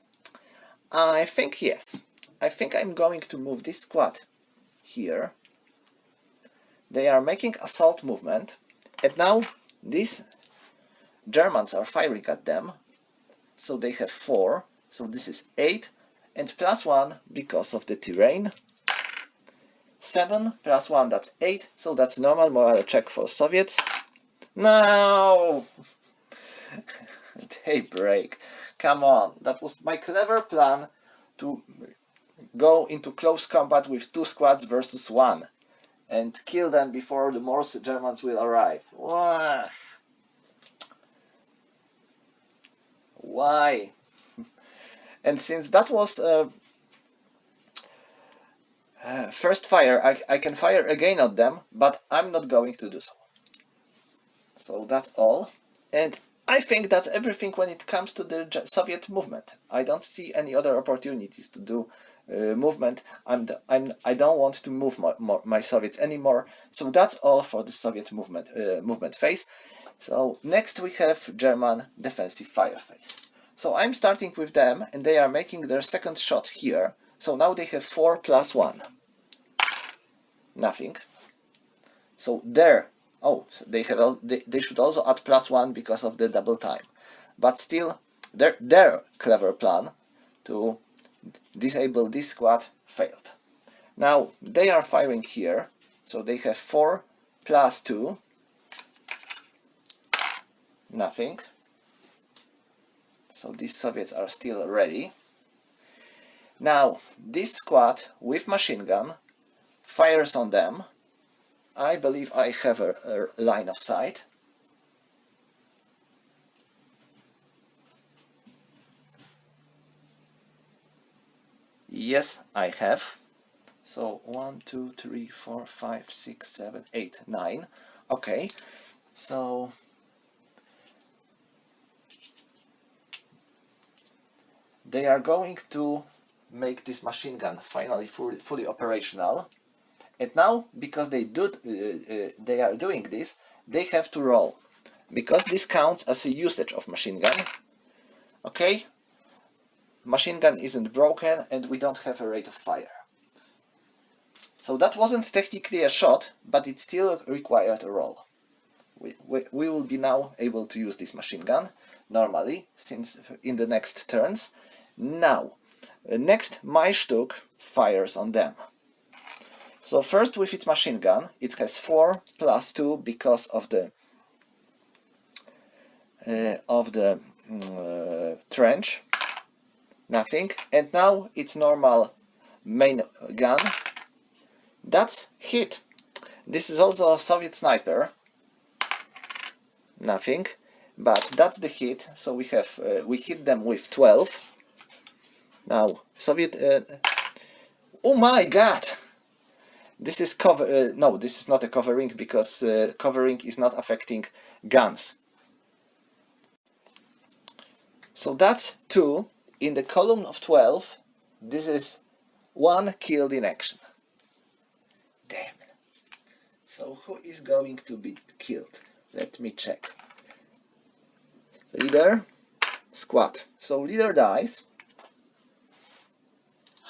I think yes. I think I'm going to move this squad here. They are making assault movement, and now these Germans are firing at them, so they have 4, so this is 8, and +1 because of the terrain. 7 +1, that's 8, so that's normal morale check for Soviets. No! They break. Come on, that was my clever plan to go into close combat with 2 squads versus 1 and kill them before the more Germans will arrive. Why? And since that was first fire, I can fire again on them, but I'm not going to do so. So that's all. And I think that's everything when it comes to the Soviet movement. I don't see any other opportunities to do movement. I don't want to move my Soviets anymore. So that's all for the Soviet movement phase. So next we have German defensive fire phase. So I'm starting with them, and they are making their second shot here. So now they have 4 +1. Nothing. So there. Oh, so they should also add +1 because of the double time. But still, their clever plan to disable this squad failed. Now they are firing here, so they have 4 +2. Nothing. So these Soviets are still ready. Now this squad with machine gun fires on them. I believe I have a line of sight. Yes, I have. So 1, 2, 3, 4, 5, 6, 7, 8, 9. Okay, so they are going to make this machine gun finally fully operational. And now, because they are doing this, they have to roll, because this counts as a usage of machine gun. Okay, machine gun isn't broken, and we don't have a rate of fire. So that wasn't technically a shot, but it still required a roll. We will be now able to use this machine gun normally, since in the next turns. Now, next my Stück fires on them. So first with its machine gun, it has 4 +2 because of the trench. Nothing. And now its normal main gun. That's hit. This is also a Soviet sniper. Nothing. But that's the hit. So we have we hit them with 12. Now Soviet. Oh my God! This is cover. No, this is not a covering, because covering is not affecting guns. So that's 2 in the column of 12. This is 1 killed in action. Damn. So who is going to be killed? Let me check. Leader, squad. So leader dies.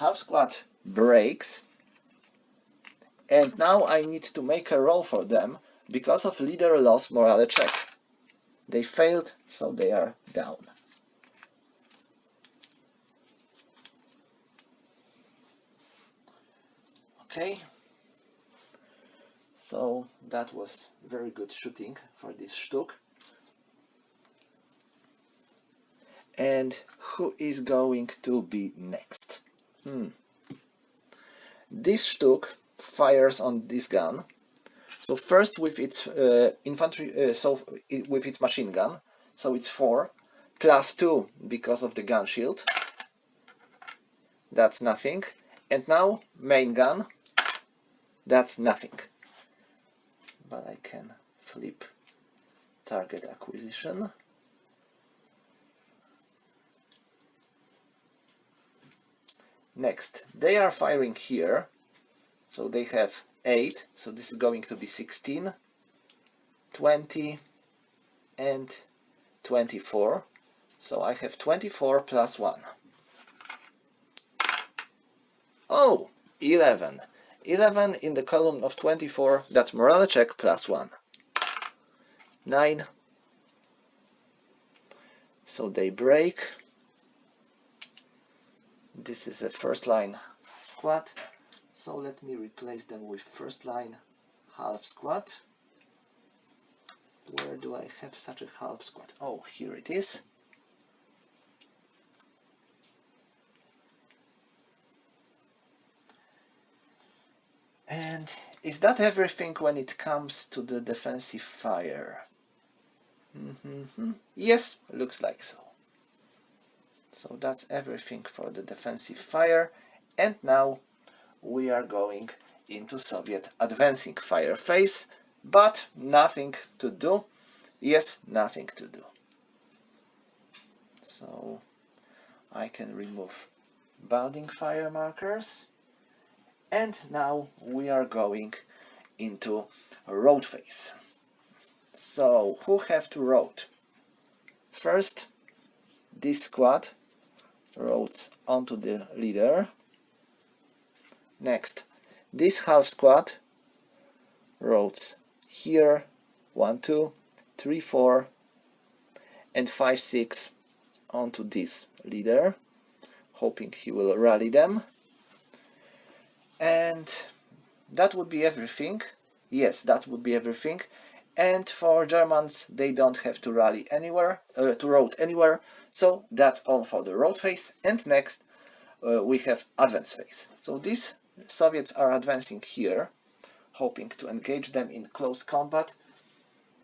Half squad breaks. And now I need to make a roll for them because of leader loss morale check. They failed, so they are down. Okay. So that was very good shooting for this Stück. And who is going to be next? This Stück fires on this gun. So first with its infantry, with its machine gun, so it's 4 plus 2 because of the gun shield. That's nothing. And now main gun. That's nothing. But I can flip target acquisition. Next, they are firing here, so they have 8, so this is going to be 16, 20 and 24, so I have 24 plus 1. Oh, 11. 11 in the column of 24, that's morale check plus 1. 9, so they break. This is a first line squad, so let me replace them with first line half squad. Where do I have such a half squad? Oh, here it is. And is that everything when it comes to the defensive fire? Yes, looks like so. So that's everything for the defensive fire. And now we are going into Soviet advancing fire phase, but nothing to do. Yes, nothing to do. So I can remove bounding fire markers. And now we are going into road phase. So who have to road? First, this squad roads onto the leader. Next, this half squad roads here, 1, 2, 3, 4 and 5, 6 onto this leader, hoping he will rally them. And that would be everything. Yes, that would be everything. And for Germans, they don't have to rally anywhere, to road anywhere. So that's all for the road phase. And next we have advance phase. So these Soviets are advancing here, hoping to engage them in close combat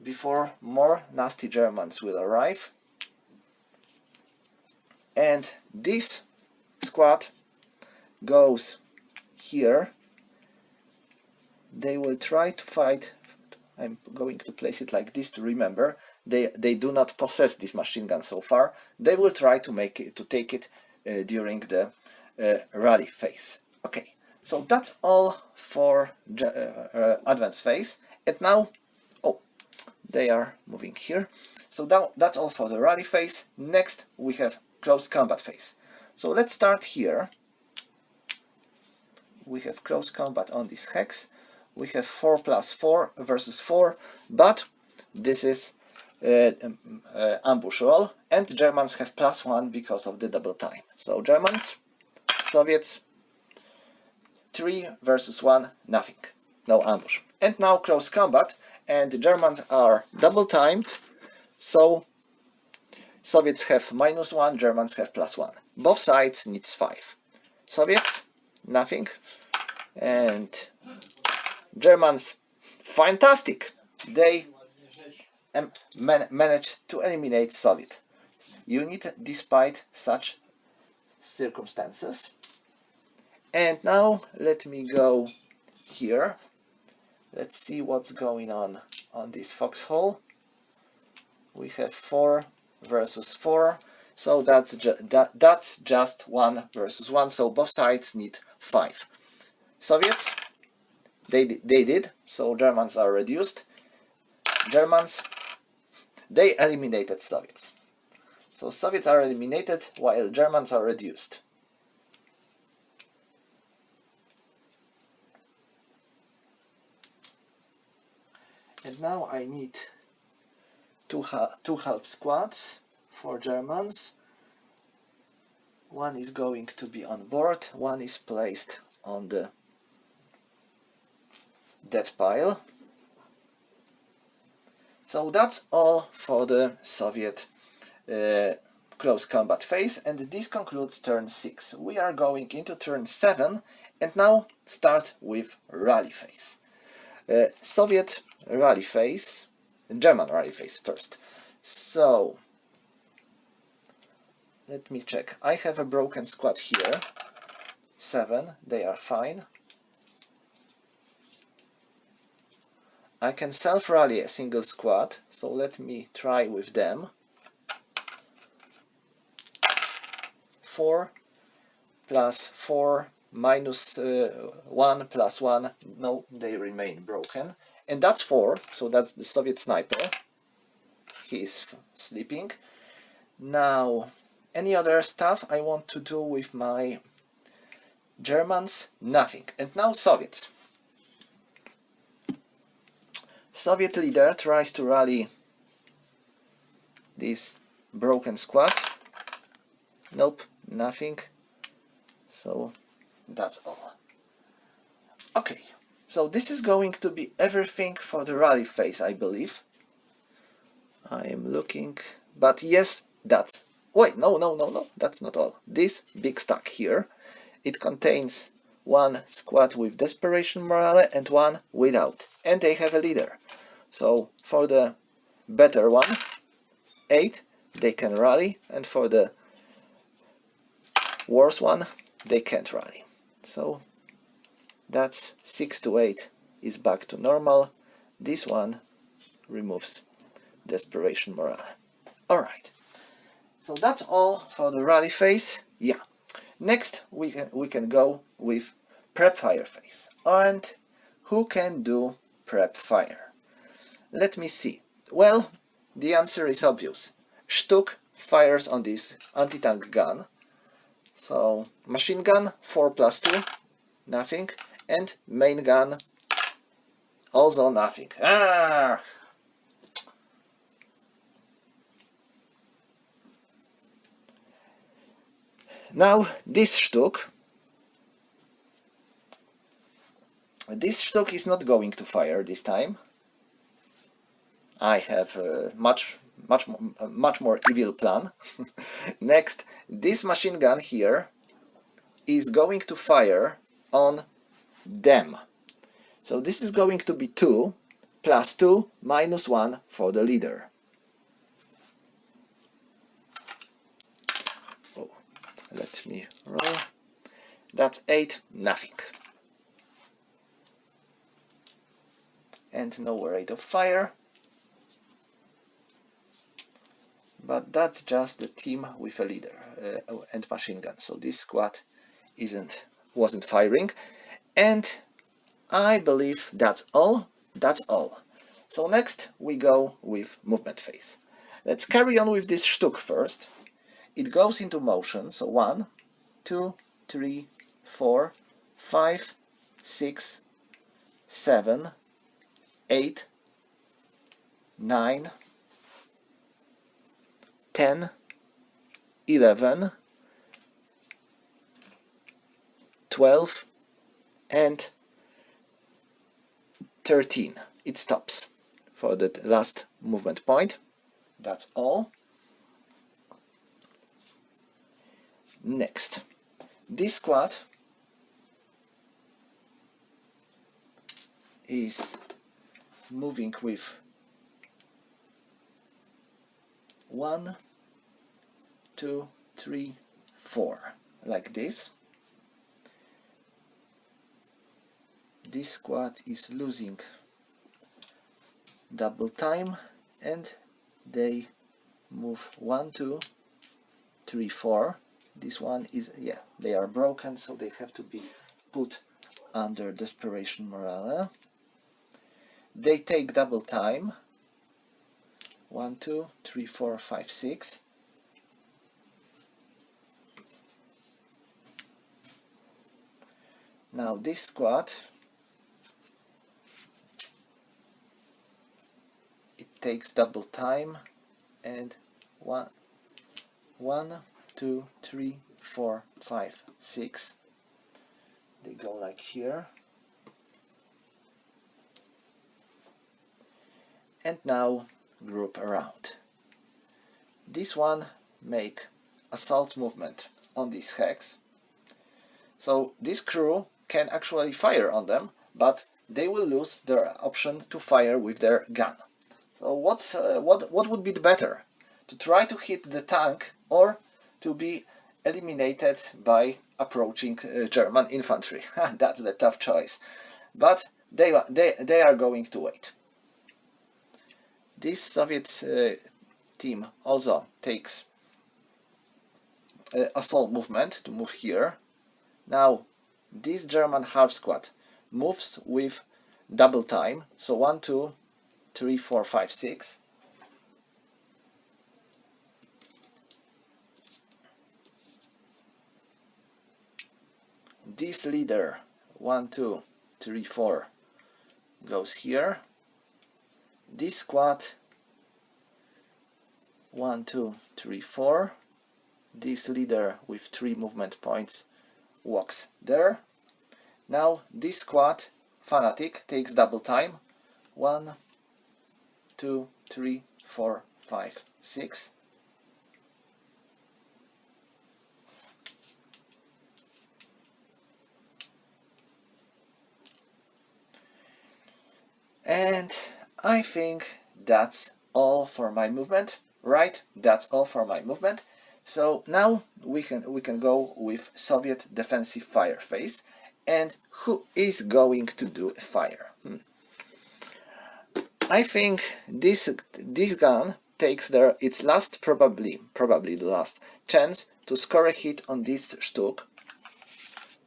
before more nasty Germans will arrive. And this squad goes here. They will try to fight. I'm going to place it like this to remember. They do not possess this machine gun so far. They will try to take it during the rally phase. Okay, so that's all for advance phase. And now, oh, they are moving here. So now that's all for the rally phase. Next we have close combat phase. So let's start here. We have close combat on this hex. We have 4 plus 4 versus 4, but this is ambush roll, and Germans have plus 1 because of the double time. So Germans, Soviets, 3 versus 1, nothing, no ambush. And now close combat, and the Germans are double timed, so Soviets have minus 1, Germans have plus 1. Both sides needs 5. Soviets, nothing, and Germans, fantastic! They managed to eliminate Soviet unit despite such circumstances. And now let me go here. Let's see what's going on this foxhole. We have 4 versus 4, so that's just 1 versus 1, so both sides need 5. Soviets, they did, so Germans are reduced. Germans, they eliminated Soviets. So Soviets are eliminated while Germans are reduced. And now I need two half squads for Germans. One is going to be on board, one is placed on the dead pile. So that's all for the Soviet close combat phase, and this concludes turn 6. We are going into turn 7 and now start with rally phase. Soviet rally phase, German rally phase first. So let me check. I have a broken squad here. 7, they are fine. I can self-rally a single squad, so let me try with them. 4 plus 4 minus 1 plus 1, no, they remain broken. And that's 4, so that's the Soviet sniper. He is sleeping. Now, any other stuff I want to do with my Germans? Nothing. And now Soviets. Soviet leader tries to rally this broken squad. Nope, nothing. So that's all. Okay, so this is going to be everything for the rally phase, I believe. I am looking, but yes, that's... Wait, no, that's not all. This big stack here, it contains one squad with Desperation Morale and one without, and they have a leader. So for the better one, 8, they can rally, and for the worse one, they can't rally. So that's 6 to 8 is back to normal. This one removes Desperation Morale. Alright, so that's all for the rally phase. Yeah, next we can go with prep fire phase. And who can do prep fire? Let me see. Well, the answer is obvious. Stuck fires on this anti-tank gun. So machine gun 4 plus 2, nothing, and main gun also nothing. Ah! Now this Stuck is not going to fire this time. I have a much more evil plan. Next, this machine gun here is going to fire on them. So this is going to be 2 plus 2 minus 1 for the leader. Oh, let me roll. That's 8, nothing. And no rate of fire. But that's just the team with a leader and machine gun. So this squad wasn't firing. And I believe that's all. That's all. So next we go with movement phase. Let's carry on with this Stuck first. It goes into motion. So 1, 2, 3, 4, 5, 6, 7, 8, 9, 10, 11, 12, and 13. It stops for the last movement point. That's all. Next, this squad is moving with 1, 2, 3, 4, like this. This squad is losing double time and they move 1, 2, 3, 4. This one is, yeah, they are broken, so they have to be put under Desperation Morale. They take double time. 1, 2, 3, 4, 5, 6. Now this squad, it takes double time and 1, 2, 3, 4, 5, 6. They go like here. And now group around. This one make assault movement on this hex. So this crew can actually fire on them, but they will lose their option to fire with their gun. So what would be the better? To try to hit the tank or to be eliminated by approaching German infantry? That's the tough choice. But they are going to wait. This Soviet team also takes assault movement to move here. Now this German half squad moves with double time, so 1, 2, 3, 4, 5, 6. This leader 1, 2, 3, 4 goes here. This squad 1, 2, 3, 4. This leader with 3 movement points walks there. Now this squad fanatic takes double time. 1, 2, 3, 4, 5, 6. And I think that's all for my movement, right? That's all for my movement. So now we can go with Soviet defensive fire phase. And who is going to do a fire? I think this gun takes its last, probably the last chance to score a hit on this Stück.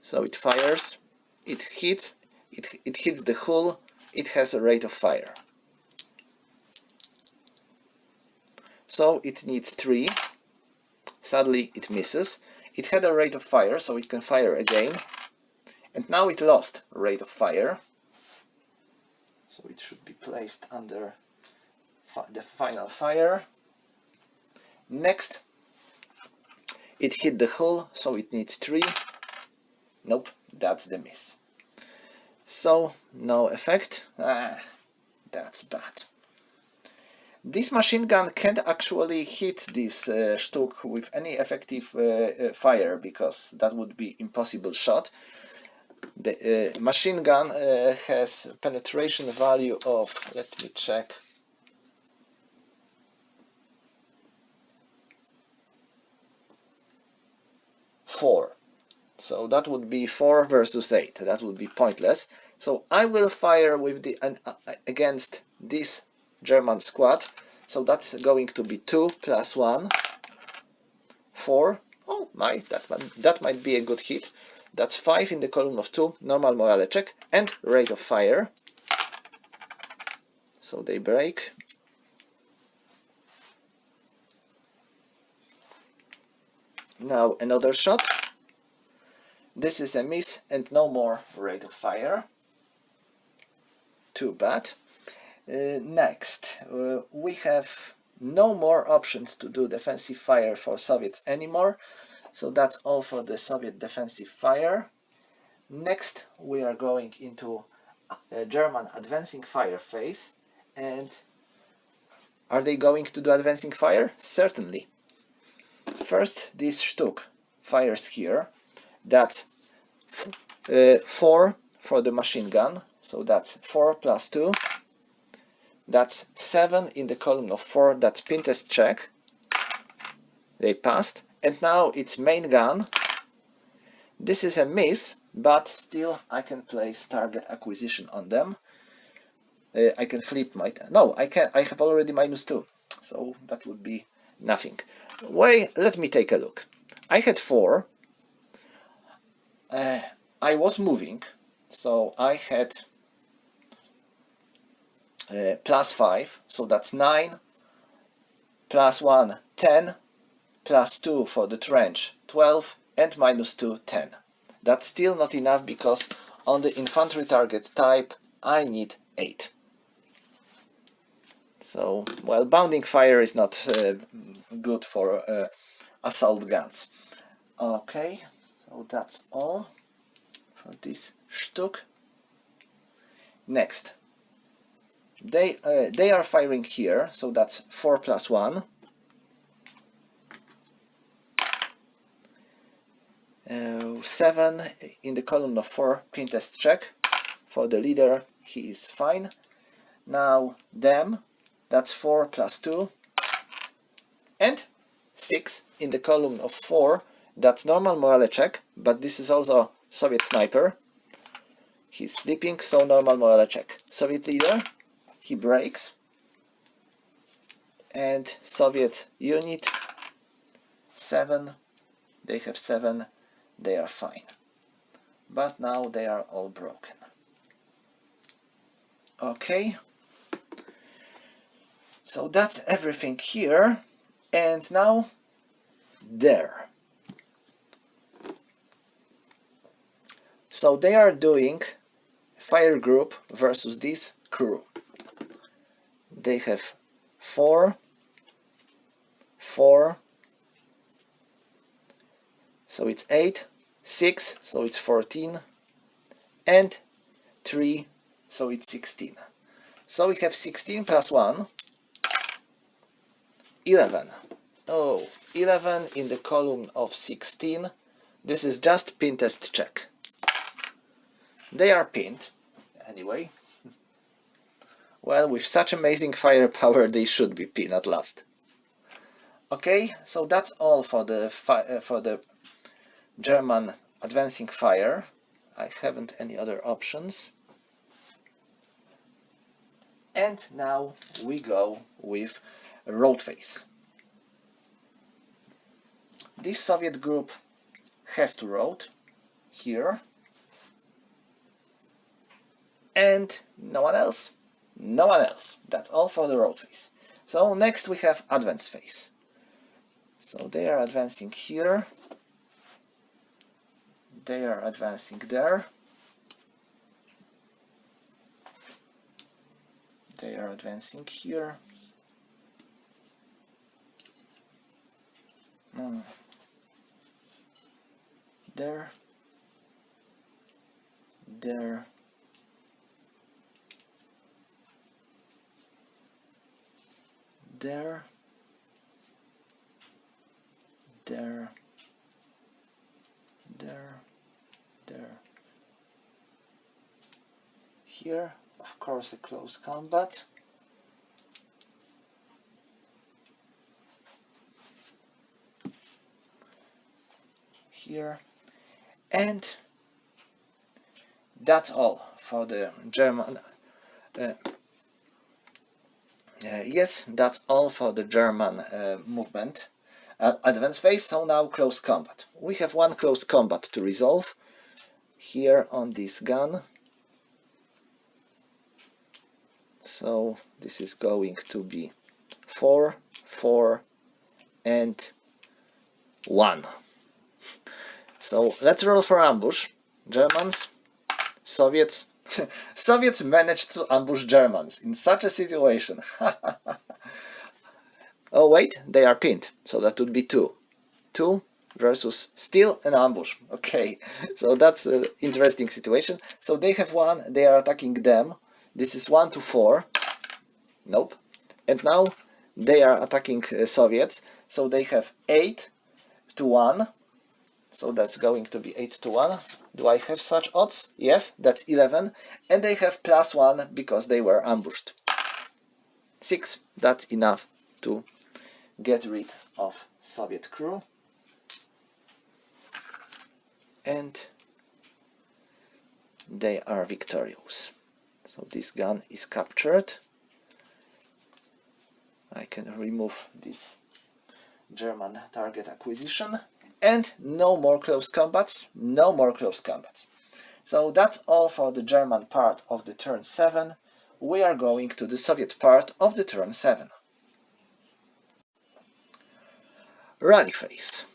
So it fires, it hits the hull, it has a rate of fire. So it needs 3. Sadly it misses. It had a rate of fire, so it can fire again. And now it lost rate of fire. So it should be placed under the final fire. Next, it hit the hull, so it needs 3. Nope, that's the miss. So no effect. That's bad. This machine gun can't actually hit this Stück with any effective fire, because that would be impossible shot. The machine gun has penetration value of, let me check, 4. So that would be 4 versus 8. That would be pointless. So I will fire with against this German squad. So that's going to be 2 plus 1, 4. Oh my, that might be a good hit. That's 5 in the column of 2, normal morale check, and rate of fire. So they break. Now another shot. This is a miss and no more rate of fire. Too bad. Next, we have no more options to do defensive fire for Soviets anymore. So that's all for the Soviet defensive fire. Next, we are going into a German advancing fire phase. And are they going to do advancing fire? Certainly. First, this Stück fires here. That's 4 for the machine gun. So that's 4 plus 2. That's 7 in the column of 4. That's pin test check. They passed. And now it's main gun. This is a miss, but still I can place target acquisition on them. I can flip my... No, I can. I have already -2. So that would be nothing. Wait, let me take a look. I had 4. I was moving, so I had +5, so that's 9, +1, 10, +2 for the trench, 12, and -2, 10. That's still not enough, because on the infantry target type I need 8. So, well, bounding fire is not good for assault guns. Okay, so that's all for this Stück. Next, they are firing here, so that's 4 plus 1. 7 in the column of 4, pin test check. For the leader, he is fine. Now them, that's 4 plus 2, and 6 in the column of 4, that's normal morale check, but this is also Soviet sniper. He's sleeping, so normal morale check. Soviet leader, he breaks, and Soviet unit 7, they have 7, they are fine. But now they are all broken. Okay, so that's everything here, and now there. So they are doing fire group versus this crew. They have 4, 4, so it's 8, 6, so it's 14, and 3, so it's 16. So we have 16 plus 1, 11. Oh, 11 in the column of 16. This is just pin test check. They are pinned, anyway. Well, with such amazing firepower, they should be pinned at last. Okay, so that's all for the German advancing fire. I haven't any other options. And now we go with road phase. This Soviet group has to road here, and no one else. No one else. That's all for the road phase. So next we have advance phase. So they are advancing here. They are advancing there. They are advancing here. There. There. There. There. There. There. Here, of course, a close combat. Here, and that's all for the German. Yes, that's all for the German movement. Advance phase. So now close combat. We have one close combat to resolve here on this gun. So this is going to be 4, 4, and 1. So let's roll for ambush. Germans, Soviets. Soviets managed to ambush Germans in such a situation. Oh wait, they are pinned, so that would be 2. 2 versus still an ambush. Okay, so that's an interesting situation. So they have 1, they are attacking them. This is 1 to 4. Nope. And now they are attacking Soviets. So they have 8 to 1. So that's going to be 8 to 1. Do I have such odds? Yes, that's 11. And they have plus 1 because they were ambushed. 6. That's enough to get rid of Soviet crew. And they are victorious. So this gun is captured. I can remove this German target acquisition. And no more close combats, no more close combats. So that's all for the German part of the turn 7. We are going to the Soviet part of the turn 7. Rally phase.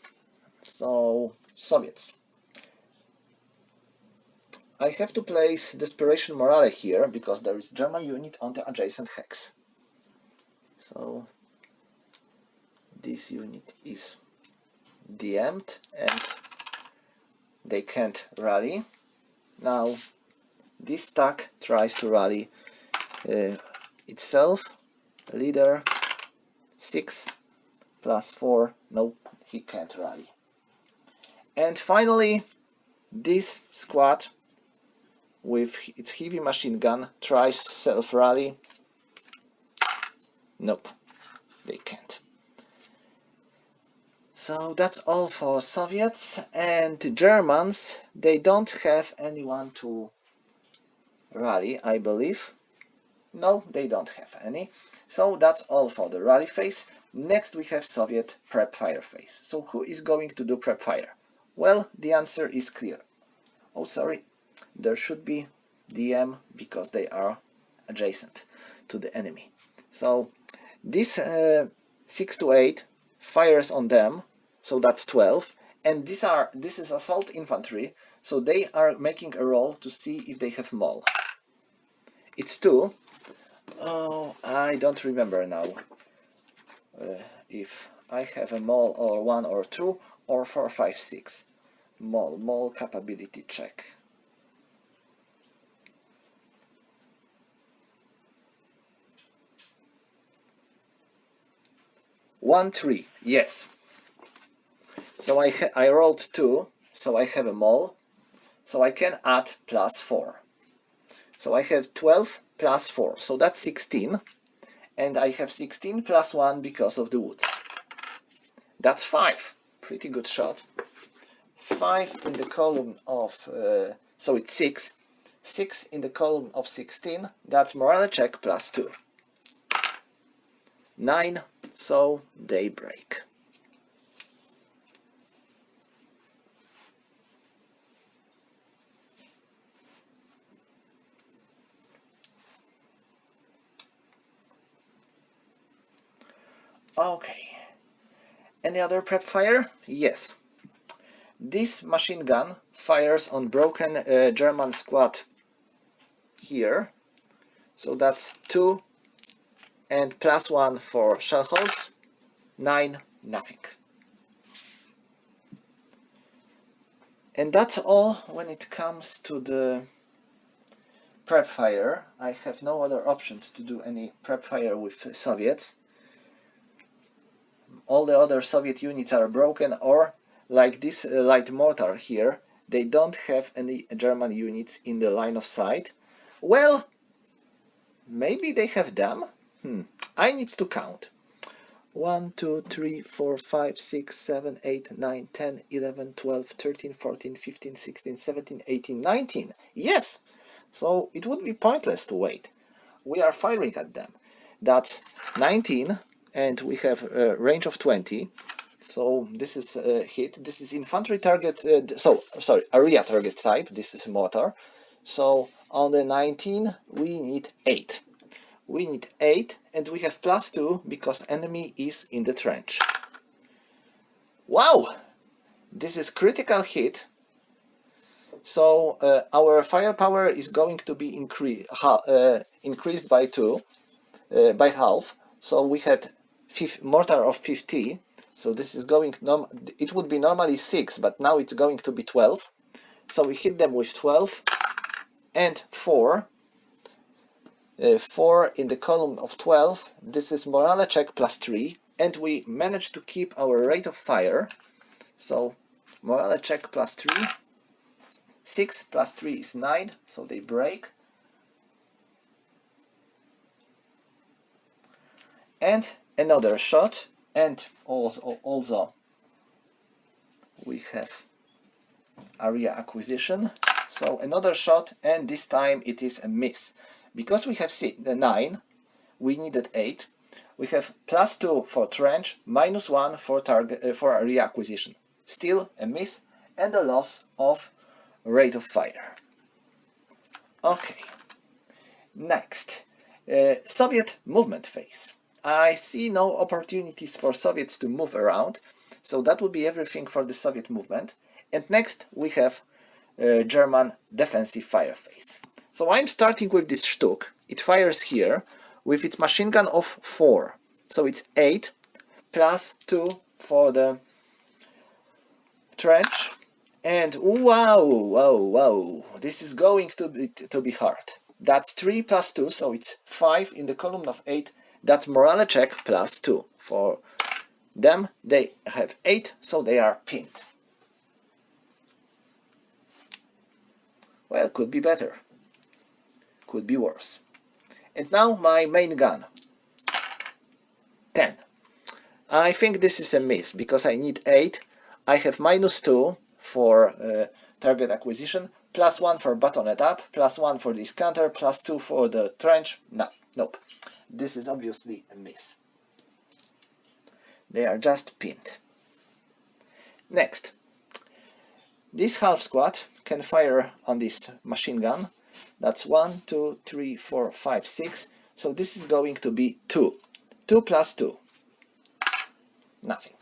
So, Soviets. I have to place Desperation Morale here, because there is German unit on the adjacent hex. So, this unit is DM'd and they can't rally. Now, this stack tries to rally itself. Leader 6 plus 4, nope, he can't rally. And finally, this squad with its heavy machine gun tries self-rally. Nope, they can't. So that's all for Soviets. And Germans, they don't have anyone to rally, I believe. No, they don't have any. So that's all for the rally phase. Next we have Soviet prep fire phase. So who is going to do prep fire? Well, the answer is clear. Oh, sorry, there should be DM because they are adjacent to the enemy. So this 6 to 8 fires on them, so that's 12. And this is assault infantry, so they are making a roll to see if they have mole. It's 2. Oh, I don't remember now if I have a mole or 1 or 2 or 4, 5, 6. Mole capability check. One, 3, yes. So I rolled 2, so I have a mole, so I can add +4. So I have 12 plus 4, so that's 16, and I have 16 plus 1 because of the woods. That's 5, pretty good shot. 5 in the column of, so it's 6. 6 in the column of 16, that's morale check +2. 9, so they break. Okay, any other prep fire? Yes. This machine gun fires on broken German squad here, so that's 2 and +1 for shell holes, 9, nothing. And that's all when it comes to the prep fire. I have no other options to do any prep fire with Soviets. All the other Soviet units are broken, or like this light mortar here, they don't have any German units in the line of sight. Well, maybe they have them. I need to count. 1, 2, 3, 4, 5, 6, 7, 8, 9, 10, 11, 12, 13, 14, 15, 16, 17, 18, 19. Yes! So it would be pointless to wait. We are firing at them. That's 19, and we have a range of 20. So this is a hit. This is infantry target, area target type. This is a mortar. So on the 19, we need 8. We need 8, and we have +2 because enemy is in the trench. Wow! This is critical hit. So our firepower is going to be increased by 2, by half. So we had mortar of 50. So this is going, it would be normally 6, but now it's going to be 12. So we hit them with 12 and 4. 4 in the column of 12, this is morale check +3, and we managed to keep our rate of fire. So morale check +3, 6 plus 3 is 9, so they break. And another shot, and also we have area acquisition. So another shot, and this time it is a miss. Because we have 9, we needed 8. We have +2 for trench, -1 for target for area acquisition. Still a miss and a loss of rate of fire. Okay. Next, Soviet movement phase. I see no opportunities for Soviets to move around, so that would be everything for the Soviet movement. And next we have German defensive fire phase. So I'm starting with this Stück. It fires here with its machine gun of 4. So it's 8 plus 2 for the trench. And wow, this is going to be hard. That's 3 plus 2, so it's 5 in the column of 8. That's morale check +2. For them, they have 8, so they are pinned. Well, could be better, could be worse. And now my main gun, 10. I think this is a miss, because I need 8. I have -2 for target acquisition, +1 for bayonet up, +1 for this counter, +2 for the trench. No, nope. This is obviously a miss. They are just pinned. Next, this half squad can fire on this machine gun. That's 1, 2, 3, 4, 5, 6. So this is going to be 2. 2 plus 2. Nothing.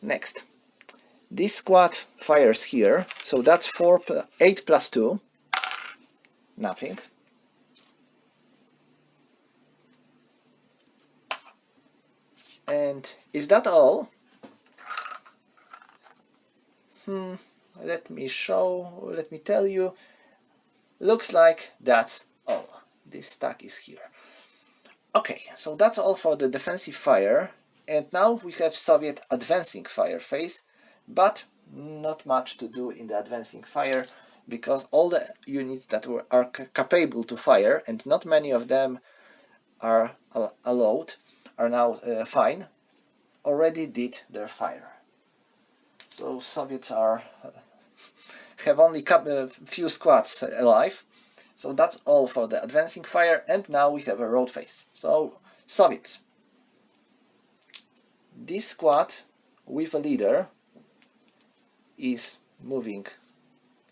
Next, this squad fires here, so that's 8 plus 2. Nothing. And is that all? Let me tell you. Looks like that's all. This stack is here. Okay, so that's all for the defensive fire. And now we have Soviet advancing fire phase, but not much to do in the advancing fire, because all the units that are capable to fire, and not many of them are allowed, are now fine, already did their fire. So Soviets have only a few squads alive. So that's all for the advancing fire, and now we have a road phase. So Soviets. This squad with a leader is moving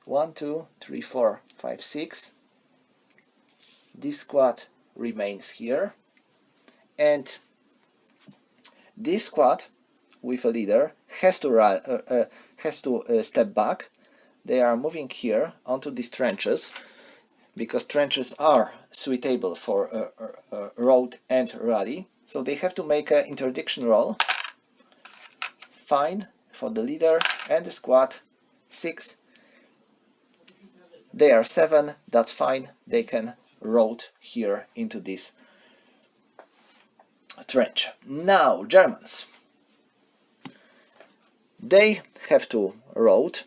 1, 2, 3, 4, 5, 6. This squad remains here, and this squad with a leader has to step back. They are moving here onto these trenches, because trenches are suitable for road and rally. So they have to make an interdiction roll. Fine for the leader and the squad. 6. They are 7. That's fine. They can road here into this trench. Now Germans. They have to road,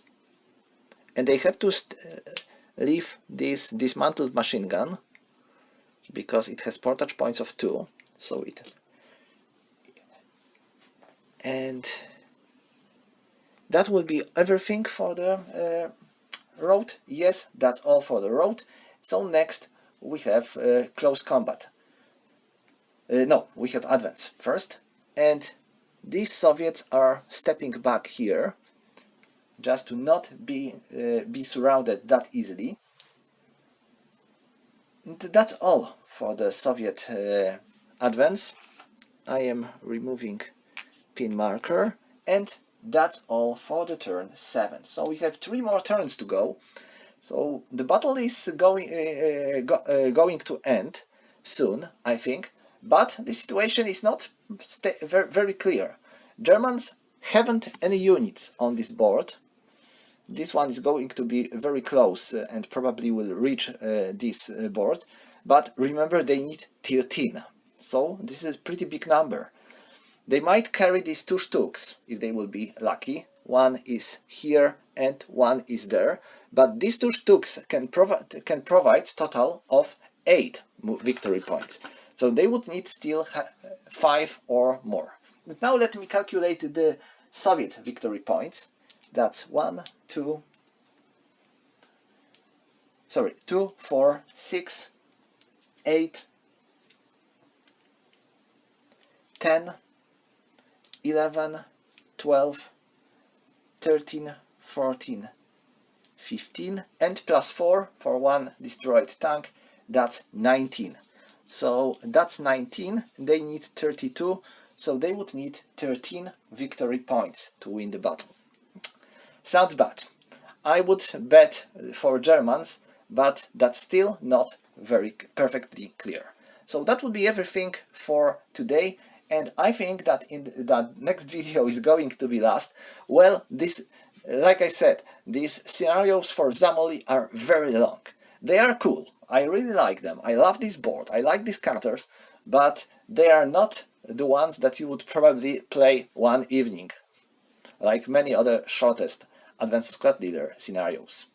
and they have to leave this dismantled machine gun, because it has portage points of 2. So and that will be everything for the road. Yes, that's all for the road. So next we have close combat. No, we have advance first, and these Soviets are stepping back here, just to not be surrounded that easily. And that's all for the Soviet advance. I am removing pin marker, and that's all for the turn 7. So we have 3 more turns to go. So the battle is going to end soon, I think, but the situation is not very clear. Germans haven't any units on this board. This one is going to be very close and probably will reach this board, but remember, they need 13, so this is a pretty big number. They might carry these 2 stooks if they will be lucky. One is here and one is there, but these 2 stooks can provide total of 8 victory points. So they would need still 5 or more. And now let me calculate the Soviet victory points. That's 2, 4, 6, 8, 10, 11, 12, 13, 14, 15, and +4 for 1 destroyed tank. That's 19. So that's 19. They need 32, so they would need 13 victory points to win the battle. Sounds bad. I would bet for Germans, but that's still not very perfectly clear. So that would be everything for today, and I think that the next video is going to be last. Well, like I said, these scenarios for Zamoly are very long. They are cool. I really like them. I love this board. I like these counters, but they are not the ones that you would probably play one evening. like many other shortest advanced squad leader scenarios.